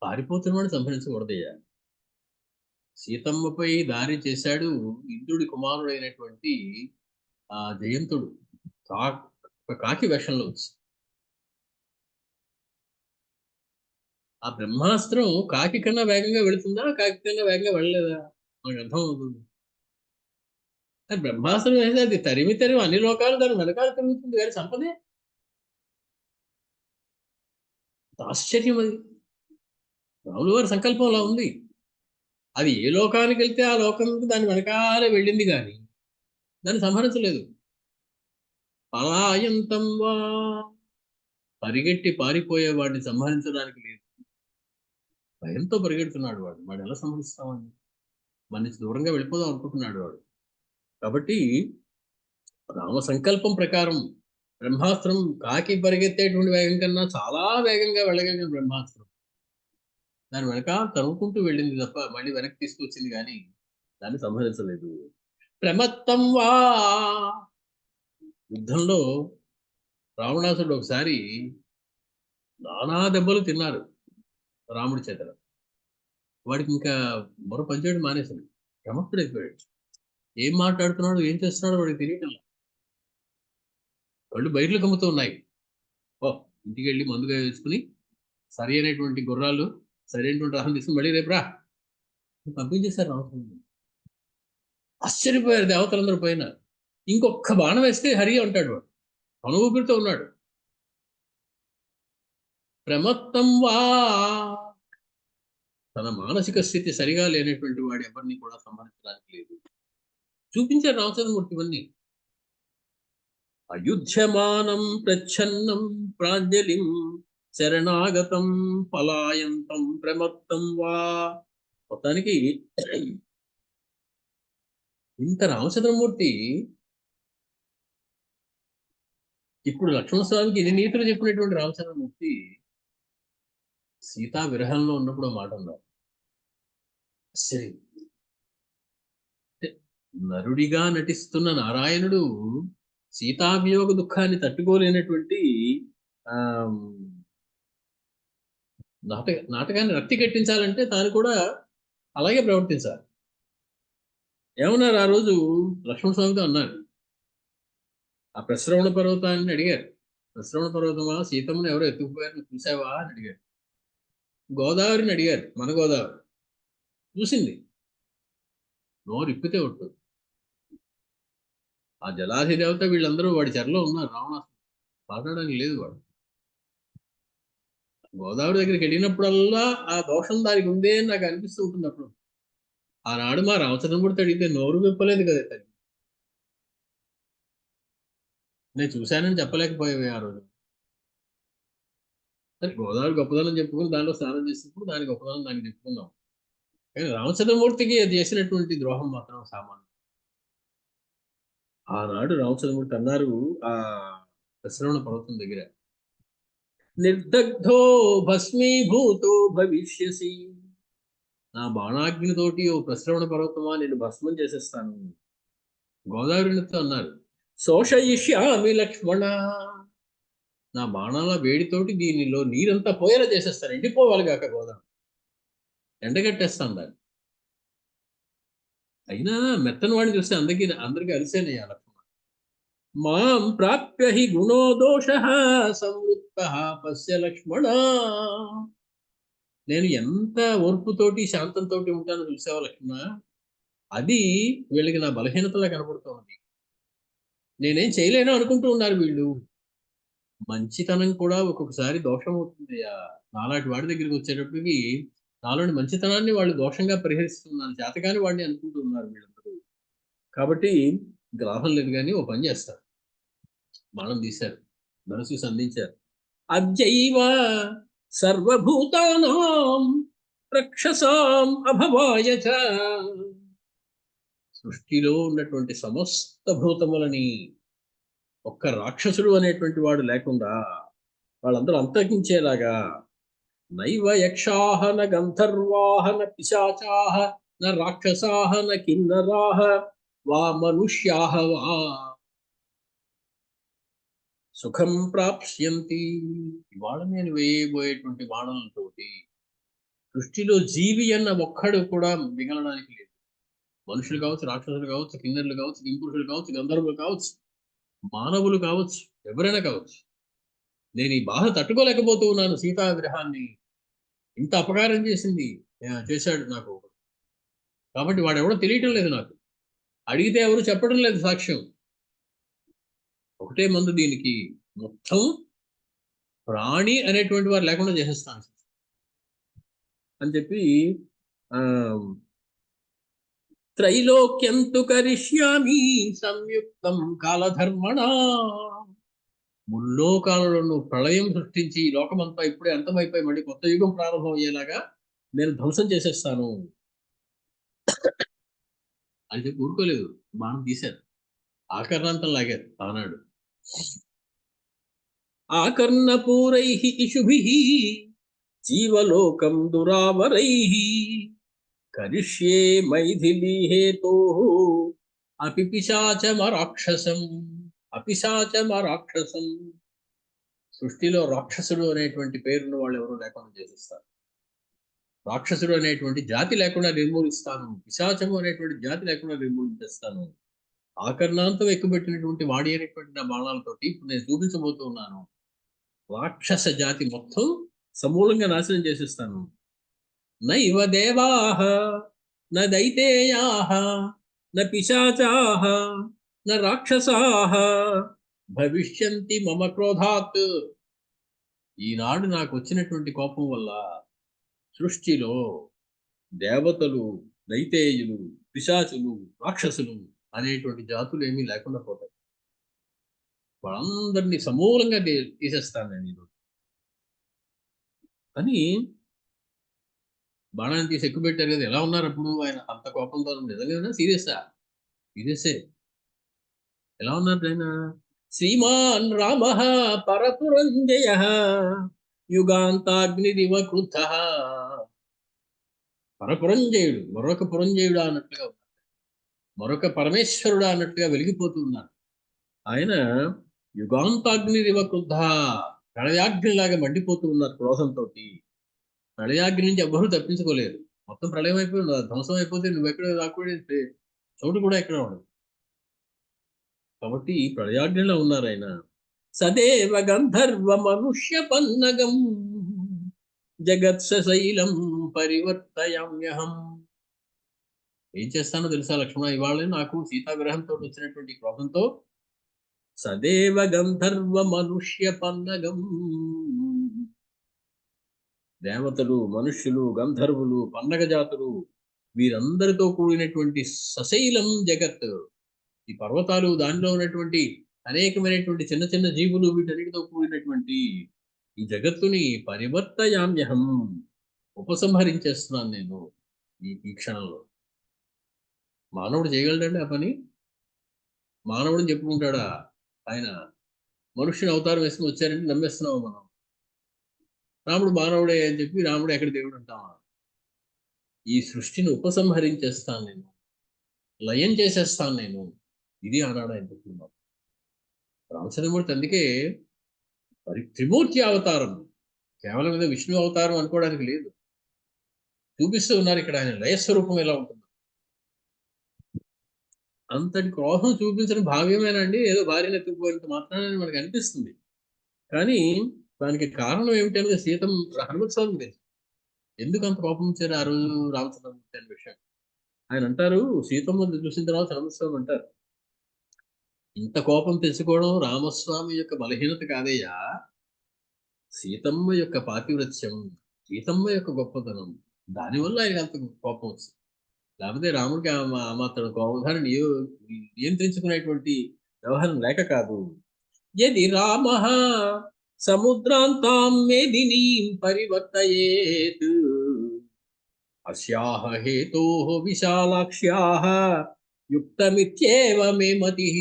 పారిపోతున్న వాడిని సంహరించకూడదయ్యా. సీతమ్మపై దారి చేశాడు ఇంద్రుడి కుమారుడైనటువంటి ఆ జయంతుడు కాకి వేషంలో వచ్చి. ఆ బ్రహ్మాస్త్రం కాకి కన్నా వేగంగా వెళుతుందా, కాకి కన్నా వేగంగా వెళ్ళలేదా మనకు అర్థం అవుతుంది. బ్రహ్మాస్త్రం వేస్తే అది తరిమి అన్ని లోకాలు దాని వెనకాల తిరుగుతుంది, కానీ సంపదే. ఆశ్చర్యం అది. రాముల వారి సంకల్పం అలా ఉంది. అది ఏ లోకానికి వెళ్తే ఆ లోకానికి దాని వెనకాలే వెళ్ళింది, కానీ దాన్ని సంహరించలేదు. పలాయంతం వా పరిగెట్టి పారిపోయే వాడిని సంహరించడానికి లేదు. భయంతో పరిగెడుతున్నాడు వాడు, వాడు ఎలా సంహరిస్తామని మన నుంచి దూరంగా వెళ్ళిపోదాం అనుకుంటున్నాడు వాడు. కాబట్టి రామ సంకల్పం ప్రకారం బ్రహ్మాస్త్రం కాకి పరిగెత్తేటువంటి వేగం కన్నా చాలా వేగంగా వెళ్ళగలిగిన బ్రహ్మాస్త్రం దాని వెనక తరుముకుంటూ వెళ్ళింది తప్ప మళ్ళీ వెనక్కి తీసుకొచ్చింది, కానీ దాన్ని సంహరించలేదు. ప్రమత్తం వా యుద్ధంలో రావణాసుడు ఒకసారి నానా దెబ్బలు తిన్నారు రాముడి చేత. వాడికి ఇంకా మరో పనిచేయడం మానేశాడు, ప్రమత్తుడైపోయాడు. ఏం మాట్లాడుతున్నాడు, ఏం చేస్తున్నాడో వాడికి తెలియటం. కళ్ళు బయటలు కమ్ముతూ ఉన్నాయి. ఓ ఇంటికి వెళ్ళి మందుగా వేసుకుని సరి అయినటువంటి గుర్రాలు, సరైనటువంటి ఆహారం తీసుకుని మళ్ళీ రేపు రా పంపించేశారు రామచంద్రుడు. ఆశ్చర్యపోయారు దేవతలందరూ పైన. ఇంకొక బాణం వేస్తే హరి అంటాడు వాడు, తన ఊపిరితో ఉన్నాడు. ప్రమత్తం వా తన మానసిక స్థితి సరిగా లేనటువంటి వాడు ఎవరిని కూడా సంహరించడానికి లేదు. చూపించారు రామచంద్రమూర్తి ఇవన్నీ. అయుధ్యమానం ప్రచ్ఛన్నం ప్రాంజలిం శరణాగతం పలాయంతం ప్రమత్తం వా. మొత్తానికి ఇంత రామచంద్రమూర్తి ఇప్పుడు లక్ష్మణస్వామికి ఇన్ని నీతులు చెప్పినటువంటి రామచంద్రమూర్తి సీతా విరహంలో ఉన్నప్పుడు మాట అన్నారు. సరే, నరుడిగా నటిస్తున్న నారాయణుడు సీతాభియోగ దుఃఖాన్ని తట్టుకోలేనటువంటి ఆ నాటకాన్ని రక్తి కట్టించాలంటే తాను కూడా అలాగే ప్రవర్తించాలి. ఏమన్నారు ఆ రోజు లక్ష్మణ స్వామితో అన్నారు, ఆ ప్రశ్రవణ పర్వతాన్ని అడిగారు, ప్రశ్రవణ పర్వతమా సీతమ్మను ఎవరో ఎత్తుకుపోయారు చూసావా అని అడిగారు. గోదావరిని అడిగారు, మన గోదావరి చూసింది, నోరు ఇప్పితే ఒట్టు. ఆ జలాధి దేవత వీళ్ళందరూ వాడి చెరలో ఉన్నారు, రావణాసుడు మాట్లాడడానికి లేదు. వాడు గోదావరి దగ్గరికి వెళ్ళినప్పుడల్లా ఆ దోషం దానికి ఉందే అని నాకు అనిపిస్తూ ఉంటుంది. అప్పుడు ఆనాడు మా రామచంద్రమూర్తి అడిగితే నోరు విప్పలేదు కదా తల్లి, నేను చూశానని చెప్పలేకపోయావే ఆ రోజు. సరే గోదావరి గొప్పదనం చెప్పుకుని దానిలో స్నానం చేసినప్పుడు దాని గొప్పదనం దానికి చెప్పుకుందాం, కానీ రామచంద్రమూర్తికి అది చేసినటువంటి ద్రోహం మాత్రం సామాన్యం. ఆనాడు రామచంద్రమూర్తి అన్నారు ఆ ప్రశ్రవణ పర్వతం దగ్గర, నిర్దగ్ధో భస్మీభూతో భవిష్యసి. నా బాణాగ్నితోటి ఓ ప్రశ్రవణ పర్వతమా నేను భస్మం చేసేస్తాను. గోదావరితో అన్నారు, శోషయిష్యామి లక్ష్మణ, నా బాణాల వేడితోటి దీనిలో నీరంతా పోయేలా చేసేస్తాను, ఎండిపోవాలి కాక గోదావరి, ఎండగట్టేస్తాను దాన్ని. అయినా మెత్తని వాడిని చూస్తే అందరికీ అరిసేనయ్యా లక్ష్మణ. మాం ప్రాప్య హి గుణో దోష సంవృత్త పశ్య లక్ష్మణ. నేను ఎంత ఓర్పుతోటి శాంతంతో ఉంటానో చూసావా లక్ష్మణ, అది వీళ్ళకి నా బలహీనతలా కనపడుతోంది. నేనేం చేయలేను అనుకుంటూ ఉన్నారు వీళ్ళు. మంచితనం కూడా ఒక్కొక్కసారి దోషం అవుతుందయ్యా. నాలాంటి వాడి దగ్గరికి వచ్చేటప్పటికి నాలోని మంచితనాన్ని వాళ్ళు దోషంగా పరిహరిస్తున్నాను, చేతకాని వాడిని అనుకుంటూ ఉన్నారు వీళ్ళందరూ. కాబట్టి గ్రాహం లేదు కానీ ఓ పని చేస్తారు. బాణం తీశారు, ధనుసు సంధించారు. అద్యైవ సర్వభూతానాం రక్షసాం అభవాయ చ. సృష్టిలో ఉన్నటువంటి సమస్త భూతములని ఒక్క రాక్షసుడు అనేటువంటి వాడు లేకుండా వాళ్ళందరూ అంతరించేలాగా, నైవ యక్షాహ న గంధర్వాహ న పిశాచాహ న రాక్షసాహ న కిన్నరాహ వా మనుష్యాహ వా సుఖం ప్రాప్స్యంతి. ఇవాళ నేను వేయబోయేటువంటి బాణాలతోటి సృష్టిలో జీవి అన్న ఒక్కడు కూడా మిగలడానికి లేదు. మనుషులు కావచ్చు, రాక్షసులు కావచ్చు, కిన్నెరులు కావచ్చు, కింపురుషులు కావచ్చు, గంధర్వులు కావచ్చు, మానవులు కావచ్చు, ఎవరైనా కావచ్చు. నేను ఈ బాధ తట్టుకోలేకపోతూ ఉన్నాను. సీతా విగ్రహాన్ని ఇంత అపకారం చేశాడు నాకు. కాబట్టి వాడెవడో తెలియటం లేదు నాకు. అడిగితే ఎవరు చెప్పడం లేదు సాక్ష్యం. ఒకటే మందు దీనికి, మొత్తం ప్రాణి అనేటువంటి వారు లేకుండా చేసేస్తాను అని చెప్పి త్రైలోక్యంతు కరిష్యామి సంయుక్తం కాలధర్మణ. ముల్లోకాలలో ప్రళయం సృష్టించి లోకమంతా ఇప్పుడే అంతమైపోయి మళ్ళీ కొత్త యుగం ప్రారంభం అయ్యేలాగా నేను ధ్వంసం చేసేస్తాను అని చెప్పి ఊరుకోలేదు. బాణం తీశారు, ఆకర్ణాంతం లాగారు ఆనాడు. ఆకర్ణపూరై ఇషుభి జీవలోకం దురావరై కరిష్యే మైథిలీ హేతో అపిపిశాచమరాక్షసం. అపిశాచమరాక్షసం. సృష్టిలో రాక్షసుడు అనేటువంటి పేరును వాళ్ళు ఎవరు లేకుండా చేసేస్తారు. రాక్షసుడు అనేటువంటి జాతి లేకుండా నిర్మూలిస్తాను, పిశాచము అనేటువంటి జాతి లేకుండా నిర్మూలించేస్తాను. ఆకర్ణాంతం ఎక్కుపెట్టినటువంటి వాడి అనేటువంటి నా బాణాలతోటి ఇప్పుడు నేను చూపించబోతూ ఉన్నాను. రాక్షస జాతి మొత్తం సమూలంగా నాశనం చేసేస్తాను. నైవ దేవాః న దైతేయాః న పిశాచాః న రాక్షసాః భవిష్యంతి మమ క్రోధాత్. ఈనాడు నాకు వచ్చినటువంటి కోపం వల్ల సృష్టిలో దేవతలు, దైతేయులు, పిశాచులు, రాక్షసులు అనేటువంటి జాతులు ఏమీ లేకుండా పోతాయి. వాళ్ళందరినీ సమూలంగా తీసేస్తాను నేను ఈరోజు అని. బాణాన్ని తీసి ఎక్కువ పెట్టారు కదా, ఎలా ఉన్నారు అప్పుడు ఆయన అంత కోపంతో? నిజంగా సీరియస్సా? సీరియస్సే. ఎలా ఉన్నారు ఆయన? శ్రీమాన్ రామ పరపురంజయ యుగాంతాగ్నిదివ క్రుద్ధ. పరపురంజయుడు, మరొక పురంజయుడు అన్నట్లుగా ఉన్నారు, మరొక పరమేశ్వరుడు అన్నట్లుగా వెలిగిపోతూ ఉన్నారు. ఆయన యుగాంతాగ్నిదివ క్రుద్ధ, ప్రళయాగ్నిలాగా మండిపోతూ ఉన్నారు క్రోధంతో. ప్రళయాగ్ని నుంచి ఎవ్వరూ తప్పించుకోలేరు. మొత్తం ప్రళయం అయిపోయి ధ్వంసం అయిపోతే నువ్వెక్కడ రాకూడదు, చోటు కూడా ఎక్కడ ఉండదు. కాబట్టి ప్రళయాగ్నిలో ఉన్నారు ఆయన. సదేవ గంధర్వ మనుష్య పన్నగం జగత్సశైలం పరివర్తయామ్యహం. ఏం చేస్తానో తెలుసా లక్ష్మణ, ఇవాళ నాకు సీతా విరహంతో వచ్చినటువంటి క్రోధంతో సదేవ గంధర్వ మనుష్య పన్నగం, దేవతలు, మనుష్యులు, గంధర్వులు, పన్నగ జాతులు వీరందరితో కూడినటువంటి సశైలం జగత్, ఈ పర్వతాలు, దానిలో ఉన్నటువంటి అనేకమైనటువంటి చిన్న చిన్న జీవులు, వీటన్నిటితో కూడినటువంటి ఈ జగత్తుని పరివర్తయామ్యహం, ఉపసంహరించేస్తున్నాను నేను ఈ క్షణంలో. మానవుడు చేయగలడండి ఆ పని? మానవుడిని చెప్పుకుంటాడా ఆయన? మనుష్యుని అవతారం వేసుకుని వచ్చారంటే నమ్మేస్తున్నావు మనం. రాముడు మానవుడే అని చెప్పి రాముడు ఎక్కడ దేవుడు అంటావా? ఈ సృష్టిని ఉపసంహరించేస్తాను నేను, లయం చేసేస్తాను నేను. ఇది ఆనాడు ఆయన చెప్తున్నాడు. రామచంద్రమూర్తి అందుకే త్రిమూర్తి అవతారం, కేవలం ఏదో విష్ణు అవతారం అనుకోవడానికి లేదు. చూపిస్తూ ఉన్నారు ఇక్కడ ఆయన లయస్వరూపం ఎలా ఉంటుంది. అంతటి క్రోధం చూపించడం భావ్యమేనండి, ఏదో భార్యను ఎత్తుకుపోయినంత మాత్రాన్ని మనకు అనిపిస్తుంది. కానీ దానికి కారణం ఏమిటనేది హనుమత్ స్వామి తెలుసు. ఎందుకు అంత కోపం వచ్చారు ఆ రోజు రామచంద్రమూర్తి అనే విషయం ఆయన అంటారు. సీతమ్మ చూసిన తర్వాత హనుమత్ స్వామి అంటారు, ఇంత కోపం తెచ్చుకోవడం రామస్వామి యొక్క బలహీనత కాదయ్యా, సీతమ్మ యొక్క పాతివ్రత్యం, సీతమ్మ యొక్క గొప్పతనం, దానివల్ల ఆయనకు అంత కోపం వస్తుంది. లేకపోతే రాముడికి ఆ మాత్రం కోపధాన్ని నియంత్రించుకునేటువంటి వ్యవహారం లేక కాదు. యది రామ సముద్రాంతాం మేదినీం పరివర్తయేత్ అస్యాహ హేతోః విశాలాక్ష్యాః యుక్తమిత్యేవ మే మతిః.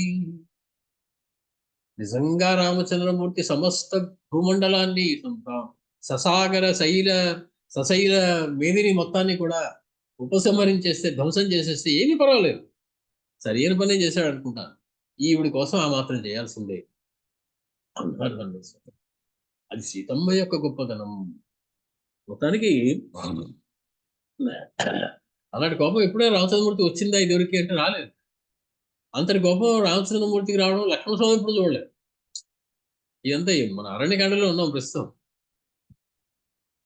నిజంగా రామచంద్రమూర్తి సమస్త భూమండలాన్ని, ససాగర సశైల మేదిని మొత్తాన్ని కూడా ఉపసంహరించేస్తే, ధ్వంసం చేసేస్తే ఏమీ పర్వాలేదు, సరి అయిన పనే చేశాడు అనుకుంటాను. ఈవిడి కోసం ఆ మాత్రం చేయాల్సిందే అన్నారు హనుమంతుడు. అది సీతమ్మ యొక్క గొప్పతనం. మొత్తానికి అలాంటి కోపం ఎప్పుడే రామచంద్రమూర్తి వచ్చిందా ఇదివరకు అంటే రాలేదు. అంతటి కోపం రామచంద్రమూర్తికి రావడం లక్ష్మణ స్వామి ఎప్పుడు చూడలేదు. ఇదంతా మన అరణ్యకాండలో ఉన్నాం ప్రస్తుతం.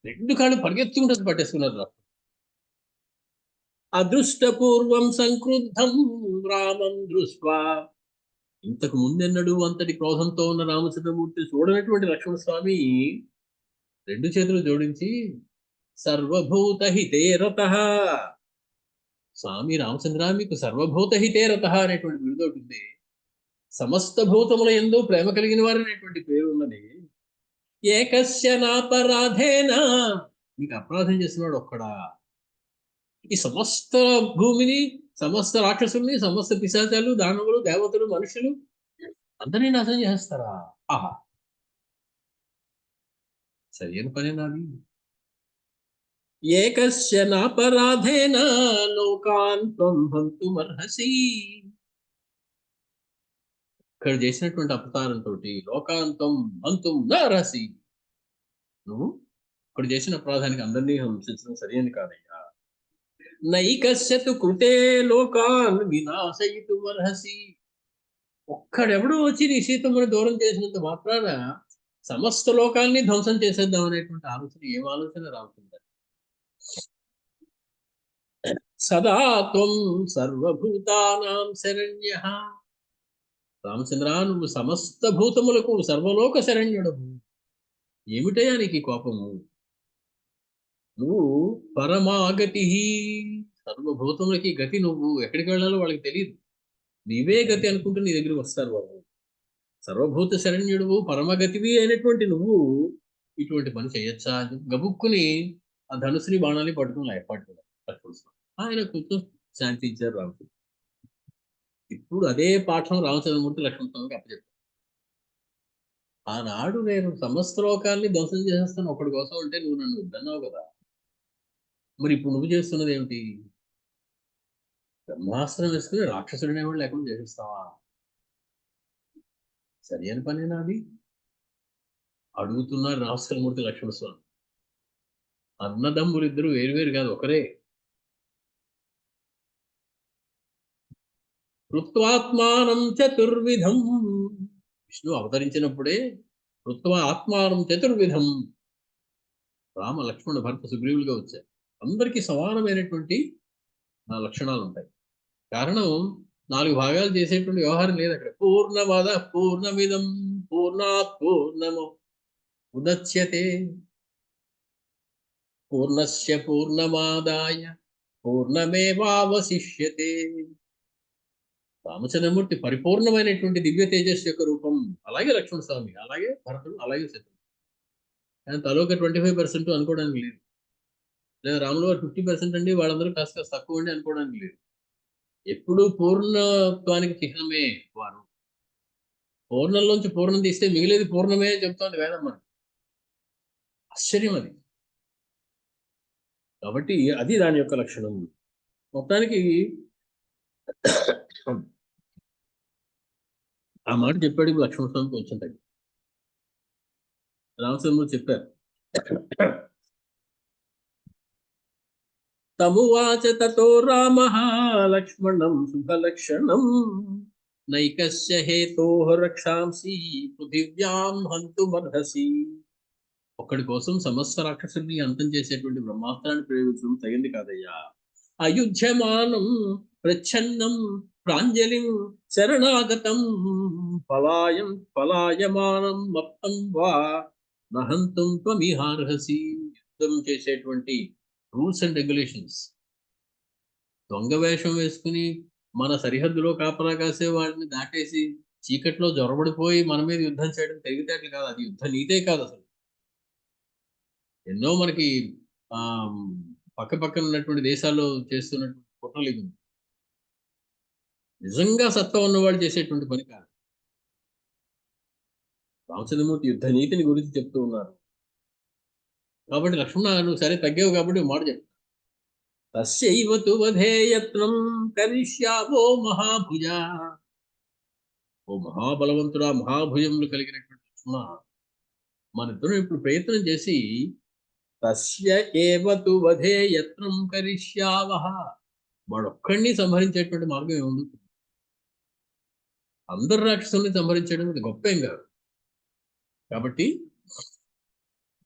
2 కాళ్ళు పరిగెత్తుకుంటూ పట్టేసుకున్నారు. అదృష్టపూర్వం సంక్రుద్ధం రామం దృష్ట్వా. ఇంతకు ముందెన్నడూ అంతటి క్రోధంతో ఉన్న రామచంద్రమూర్తి చూడనటువంటి లక్ష్మణ స్వామి 2 చేతులు జోడించి సర్వభూత హితే రతః. స్వామి రామచంద్ర మీకు సర్వభూత హితే రతః అనేటువంటి బిరుదోటి ఉంది. సమస్త భూతముల యందు ప్రేమ కలిగిన వారు అనేటువంటి పేరు ఉన్నది. ఏకస్య నాపరాధేన, మీకు అపరాధం చేసినవాడు ఒక్కడా, ఈ సమస్త భూమిని, సమస్త రాక్షసుల్ని, సమస్త పిశాచాలు, దానవులు, దేవతలు, మనుషులు అందరినీ నాశనం చేస్తారా? ఆహా, సరి అయిన పనే నాది. ఏకస్య నాపరాధేన లోకాన్ త్వం హంతుమర్హసి. ఇక్కడ చేసినటువంటి అపకారంతో లోకాంతం హంతుం నర్హసి. నువ్వు ఇక్కడ చేసిన అపరాధానికి అందరినీ హింసించడం సరైనది కాదయ్యా. నైకస్యతు కృతే లోకాన్ వినాశయితుమర్హసి. ఒక్కడెవడో వచ్చి నీ సీతమ్మని దూరం చేసినంత మాత్రాన సమస్త లోకాల్ని ధ్వంసం చేసేద్దాం అనేటువంటి ఆలోచన, ఏం ఆలోచన రావుతుంది? సదా త్వం సర్వభూతానాం శరణ్యః. రామచంద్ర నువ్వు సమస్త భూతములకు సర్వలోక శరణ్యుడవు. ఏమిటయ్యా నీకు ఈ కోపము? నువ్వు పరమాగతి, సర్వభూతములకి గతి. నువ్వు ఎక్కడికి వెళ్ళాలో వాళ్ళకి తెలియదు, నీవే గతి అనుకుంటూ నీ దగ్గరికి వస్తారు వాళ్ళు. సర్వభూత శరణ్యుడువు, పరమగతివి అయినటువంటి నువ్వు ఇటువంటి పని చేయొచ్చా అని గబుక్కుని ఆ ధనుసుని బాణాన్ని పట్టుకుని పట్టుకున్నాడు. ఆయన కొంచెం శాంతించారు రాముడు. ఇప్పుడు అదే పాఠం రామచంద్రమూర్తి లక్ష్మణస్వామికి అప్పచెప్పారు. ఆనాడు నేను సమస్త లోకాన్ని ధ్వంసం చేసేస్తాను ఒకటి కోసం అంటే నువ్వు నన్ను వద్దన్నావు కదా, మరి ఇప్పుడు నువ్వు చేస్తున్నది ఏమిటి? బ్రహ్మాస్త్రం వేసుకుని రాక్షసుడినే కూడా లేకుండా చేసేస్తావా? సరి అని పనేనా అది? అడుగుతున్నారు రామచంద్రమూర్తి లక్ష్మణస్వామి. అన్నదమ్ములు ఇద్దరు వేరువేరు కాదు, ఒకరే. కృత్వాత్మానం చతుర్విధం. విష్ణు అవతరించినప్పుడే కృత్వా ఆత్మానం చతుర్విధం. రామ లక్ష్మణ భరత సుగ్రీవులుగా వచ్చారు. అందరికీ సమానమైనటువంటి లక్షణాలు ఉంటాయి. కారణం 4 భాగాలు చేసేటువంటి వ్యవహారం లేదు అక్కడ. పూర్ణమద పూర్ణమిదం పూర్ణాత్ పూర్ణము ఉదచ్యతే పూర్ణస్య పూర్ణమాదాయ పూర్ణమేవావశిష్యతే. రామచంద్రమూర్తి పరిపూర్ణమైనటువంటి దివ్య తేజస్సు యొక్క రూపం. అలాగే లక్ష్మణ స్వామి, అలాగే భరతుడు, అలాగే శత్రుడు. కానీ తలోక 25% అనుకోవడానికి లేదు. లేదా రాములు వారు 50% అండి, వాళ్ళందరూ కాస్త కాస్త తక్కువ అండి అనుకోవడానికి లేదు. ఎప్పుడు పూర్ణత్వానికి చిహ్నమే వారు. పూర్ణంలోంచి పూర్ణం తీస్తే మిగిలేది పూర్ణమే అని చెప్తోంది వేదం మనకి. ఆశ్చర్యం అది. కాబట్టి అది దాని యొక్క లక్షణం. మొత్తానికి ఆ మాట చెప్పాడు లక్ష్మణ స్వామి కొంచెం తగ్గి. రామచంద్రుడు చెప్పారు. తమువాచ తతో రామః లక్ష్మణం శుభలక్షణం నైకస్య హేతోః రక్షాంసి పృథివ్యాం హంతుమర్హసి. ఒక్కడి కోసం సమస్త రాక్షసుల్ని అంతం చేసేటువంటి బ్రహ్మాస్త్రాన్ని ప్రయోగించడం తగింది కాదయ్యా. అయుధ్యమానం ప్రచ్ఛన్నం ప్రాంజలిం శరణాగతం పలాయమానం మత్తం వా నహంతుం త్వమిహార్హసి. యుద్ధం చేసేటువంటి రూల్స్ అండ్ రెగ్యులేషన్స్, దొంగ వేషం వేసుకుని మన సరిహద్దులో కాపలా కాసే వాడిని దాటేసి చీకట్లో జొరబడిపోయి మన మీద యుద్ధం చేయడం తెలివితేటలు కాదు, అది యుద్ధ నీతే కాదు అసలు. ఎన్నో మనకి ఆ పక్కన ఉన్నటువంటి దేశాల్లో చేస్తున్నటువంటి కుట్రలు ఇవి నిజంగా సత్తా ఉన్నవాళ్ళు చేసేటువంటి పని కాదు. రామచంద్రమూర్తి యుద్ధ నీతిని గురించి చెప్తూ ఉన్నారు. కాబట్టి లక్ష్మణ, నువ్వు సరే తగ్గావు కాబట్టి మాట చెప్తా. తస్యైవ తు వధే యత్నం కరిష్యావో మహాభుజ. ఓ మహాబలవంతుడా, మహాభుజములు కలిగినటువంటి లక్ష్మణ, మన ఇద్దరం ఇప్పుడు ప్రయత్నం చేసి తస్య ఏవ తు వధే యత్నం కరిష్యావః, వాడొక్కడిని సంహరించేటువంటి మార్గం ఏముంది? అందరు రాక్షసుల్ని సంహరించడం ఇది గొప్పేం కాదు. కాబట్టి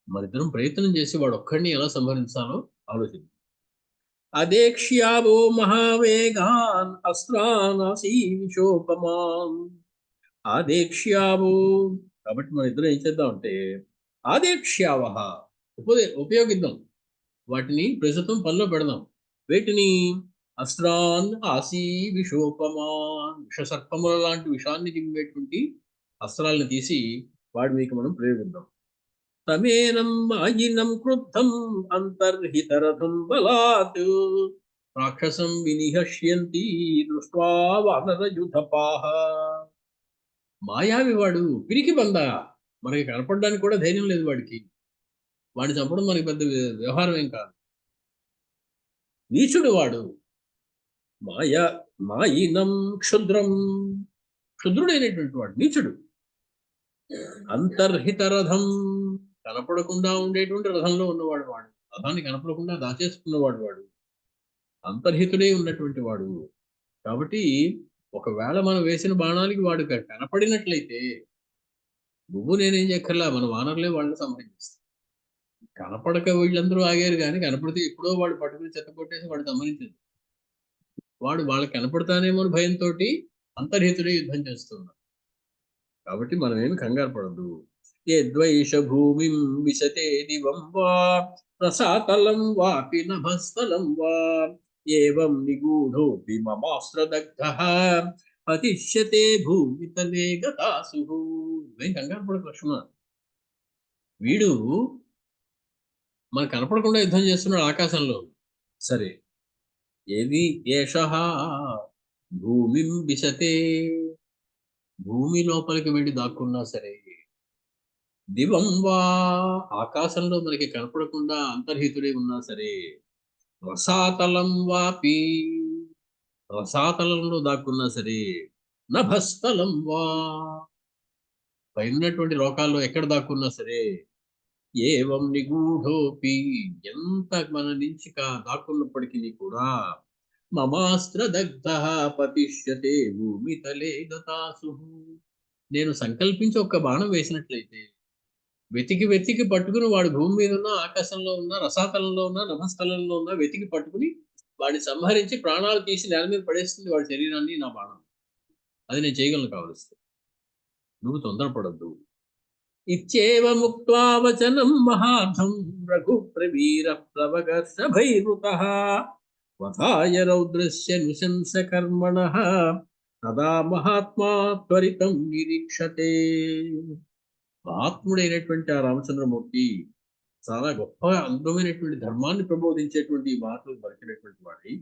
మనిద్దరం ప్రయత్నం చేసి వాడొక్కడిని ఎలా సంహరించాలో ఆలోచించాం. అదేక్ష్యావో మహావేగాన్ అస్త్రానాసీ విశోపమాన్. ఆదేక్ష్యావో, కాబట్టి మన ఇద్దరం ఏం చేద్దామంటే ఆదేక్ష్యావహ ఉపయోగిద్దాం, వాటిని ప్రస్తుతం పనిలో పెడదాం. వీటిని అస్త్రాన్ ఆసీ విషోపమాన్, విషసర్పముల లాంటి విషాన్ని దిగినటువంటి అస్త్రాలను తీసి వాడి మీకు మనం ప్రయోగిద్దాం. తమేనం మాయినం క్రుద్ధం అంతర్హితరథం బలాత్ రాక్షసం వినిహష్యంతి దృష్ట్వా వానరయుధపాః. మాయావి వాడు, పిరికి బంద, మనకి కనపడడానికి కూడా ధైర్యం లేదు వాడికి. వాడిని చంపడం మనకి పెద్ద వ్యవహారం ఏం కాదు. నీచుడు వాడు, మాయినం క్షుద్రం, క్షుద్రుడైనటువంటి వాడు, నీచుడు. అంతర్హిత రథం, కనపడకుండా ఉండేటువంటి రథంలో ఉన్నవాడు వాడు, రథాన్ని కనపడకుండా దాచేసుకున్నవాడు వాడు, అంతర్హితుడే ఉన్నటువంటి వాడు. కాబట్టి ఒకవేళ మనం వేసిన బాణానికి వాడు కనపడినట్లయితే నువ్వు నేనేం చెక్కర్లా, మన వానరులే వాళ్ళని సంహరించేస్తాం. కనపడక వీళ్ళందరూ ఆగారు, కానీ కనపడితే ఎప్పుడో వాడు పట్టుకుని చెత్తకొట్టేసి వాడు సంహరించదు. వాడు వాళ్ళకి కనపడతానేమో భయంతో అంతర్హితుడే యుద్ధం చేస్తున్నాడు. కాబట్టి మనం ఏమి కంగారు పడద్దు. ఏ ద్వైష భూమిం విశతే దివం వా రసాతలం వాపి నభస్థలం వా ఏవం నిగూఢోపి మమాస్త్రదగ్ధః పతిష్యతే భూమితలే గతాసుః. ఏం కంగారు పడకు లక్ష్మణ, వీడు మనకు కనపడకుండా యుద్ధం చేస్తున్నాడు ఆకాశంలో. సరే, ఏది ఏషః భూమిం విశతే, భూమి లోపలికి వెళ్ళి దాక్కున్నా సరే, దివం వా ఆకాశంలో మనకి కనపడకుండా అంతర్హితుడే ఉన్నా సరే, రసాతలం వాపి రసాతలంలో దాక్కున్నా సరే, నభస్థలం వా పైనటువంటి లోకాల్లో ఎక్కడ దాక్కున్నా సరే, ఏవం నిగూఢోపి ఎంత మన నుంచి దాక్కున్నప్పటికీ కూడా మమాస్త్రదగ్ధః పతిష్యతే భూమితలే గతాసు. నేను సంకల్పించి ఒక్క బాణం వేసినట్లయితే వెతికి పట్టుకుని వాడు భూమి మీద ఉన్న, ఆకాశంలో ఉన్న, రసాతలంలో ఉన్న, నభస్థలంలో ఉన్న వెతికి పట్టుకుని వాడిని సంహరించి ప్రాణాలు తీసి నేల మీద పడేస్తుంది వాడి శరీరాన్ని నా బాణం. అది నేను చేయగలను కావలిస్తే, నువ్వు తొందరపడద్దు. ఇచ్చేవ ముక్త్వా వచనం మహార్థం రఘుప్రవీర ప్లవగర్షభైరుతః వధాయ రౌద్రస్య నుశంస కర్మణః తదా మహాత్మా త్వరితం నిరీక్షతే. మహాత్ముడైనటువంటి ఆ రామచంద్రమూర్తి చాలా గొప్ప అందమైనటువంటి ధర్మాన్ని ప్రబోధించేటువంటి ఈ మాటలు పలికినటువంటి వాడి,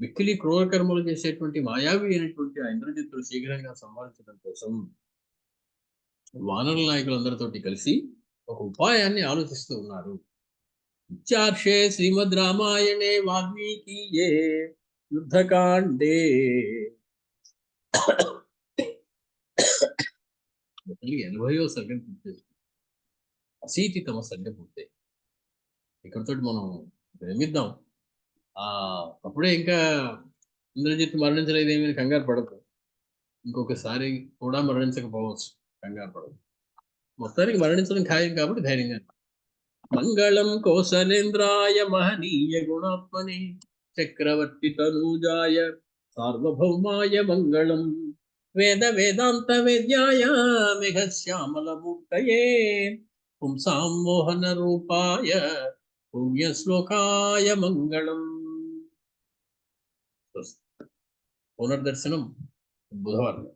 మిక్కిలి క్రూర కర్మలు చేసేటువంటి మాయావి అయినటువంటి ఆ ఇంద్రజిత్తుడు శీఘ్రంగా సంహరించడం కోసం వానర నాయకులందరితోటి కలిసి ఒక ఉపాయాన్ని ఆలోచిస్తూ ఉన్నారు. ఇత్యార్షే శ్రీమద్ రామాయణే వాల్మీకియే యుద్ధకాండే 80వ సర్గం పూర్తి. అశీతితమ సంధ్య పూర్తయి. ఇక్కడితోటి మనం విరమిద్దాం. అప్పుడే ఇంకా ఇంద్రజిత్ మరణించలేదేమీ అని కంగారు పడద్దు. ఇంకొకసారి కూడా మరణించకపోవచ్చు. కంగారు పడద్దు. మొత్తానికి మరణించడం ఖాయం కాబట్టి ధైర్యంగా మంగళం కౌసలేంద్రాయ మహనీయ గుణాత్మనే చక్రవర్తి తనూజాయ సార్వభౌమాయ మంగళం వేద వేదాంత వేద్యాయ మేఘశ్యామల మూర్తయే పుంసాం మోహన రూపాయ పుణ్యశ్లోకాయ మంగళం. పునర్దర్శనం బుధవారం.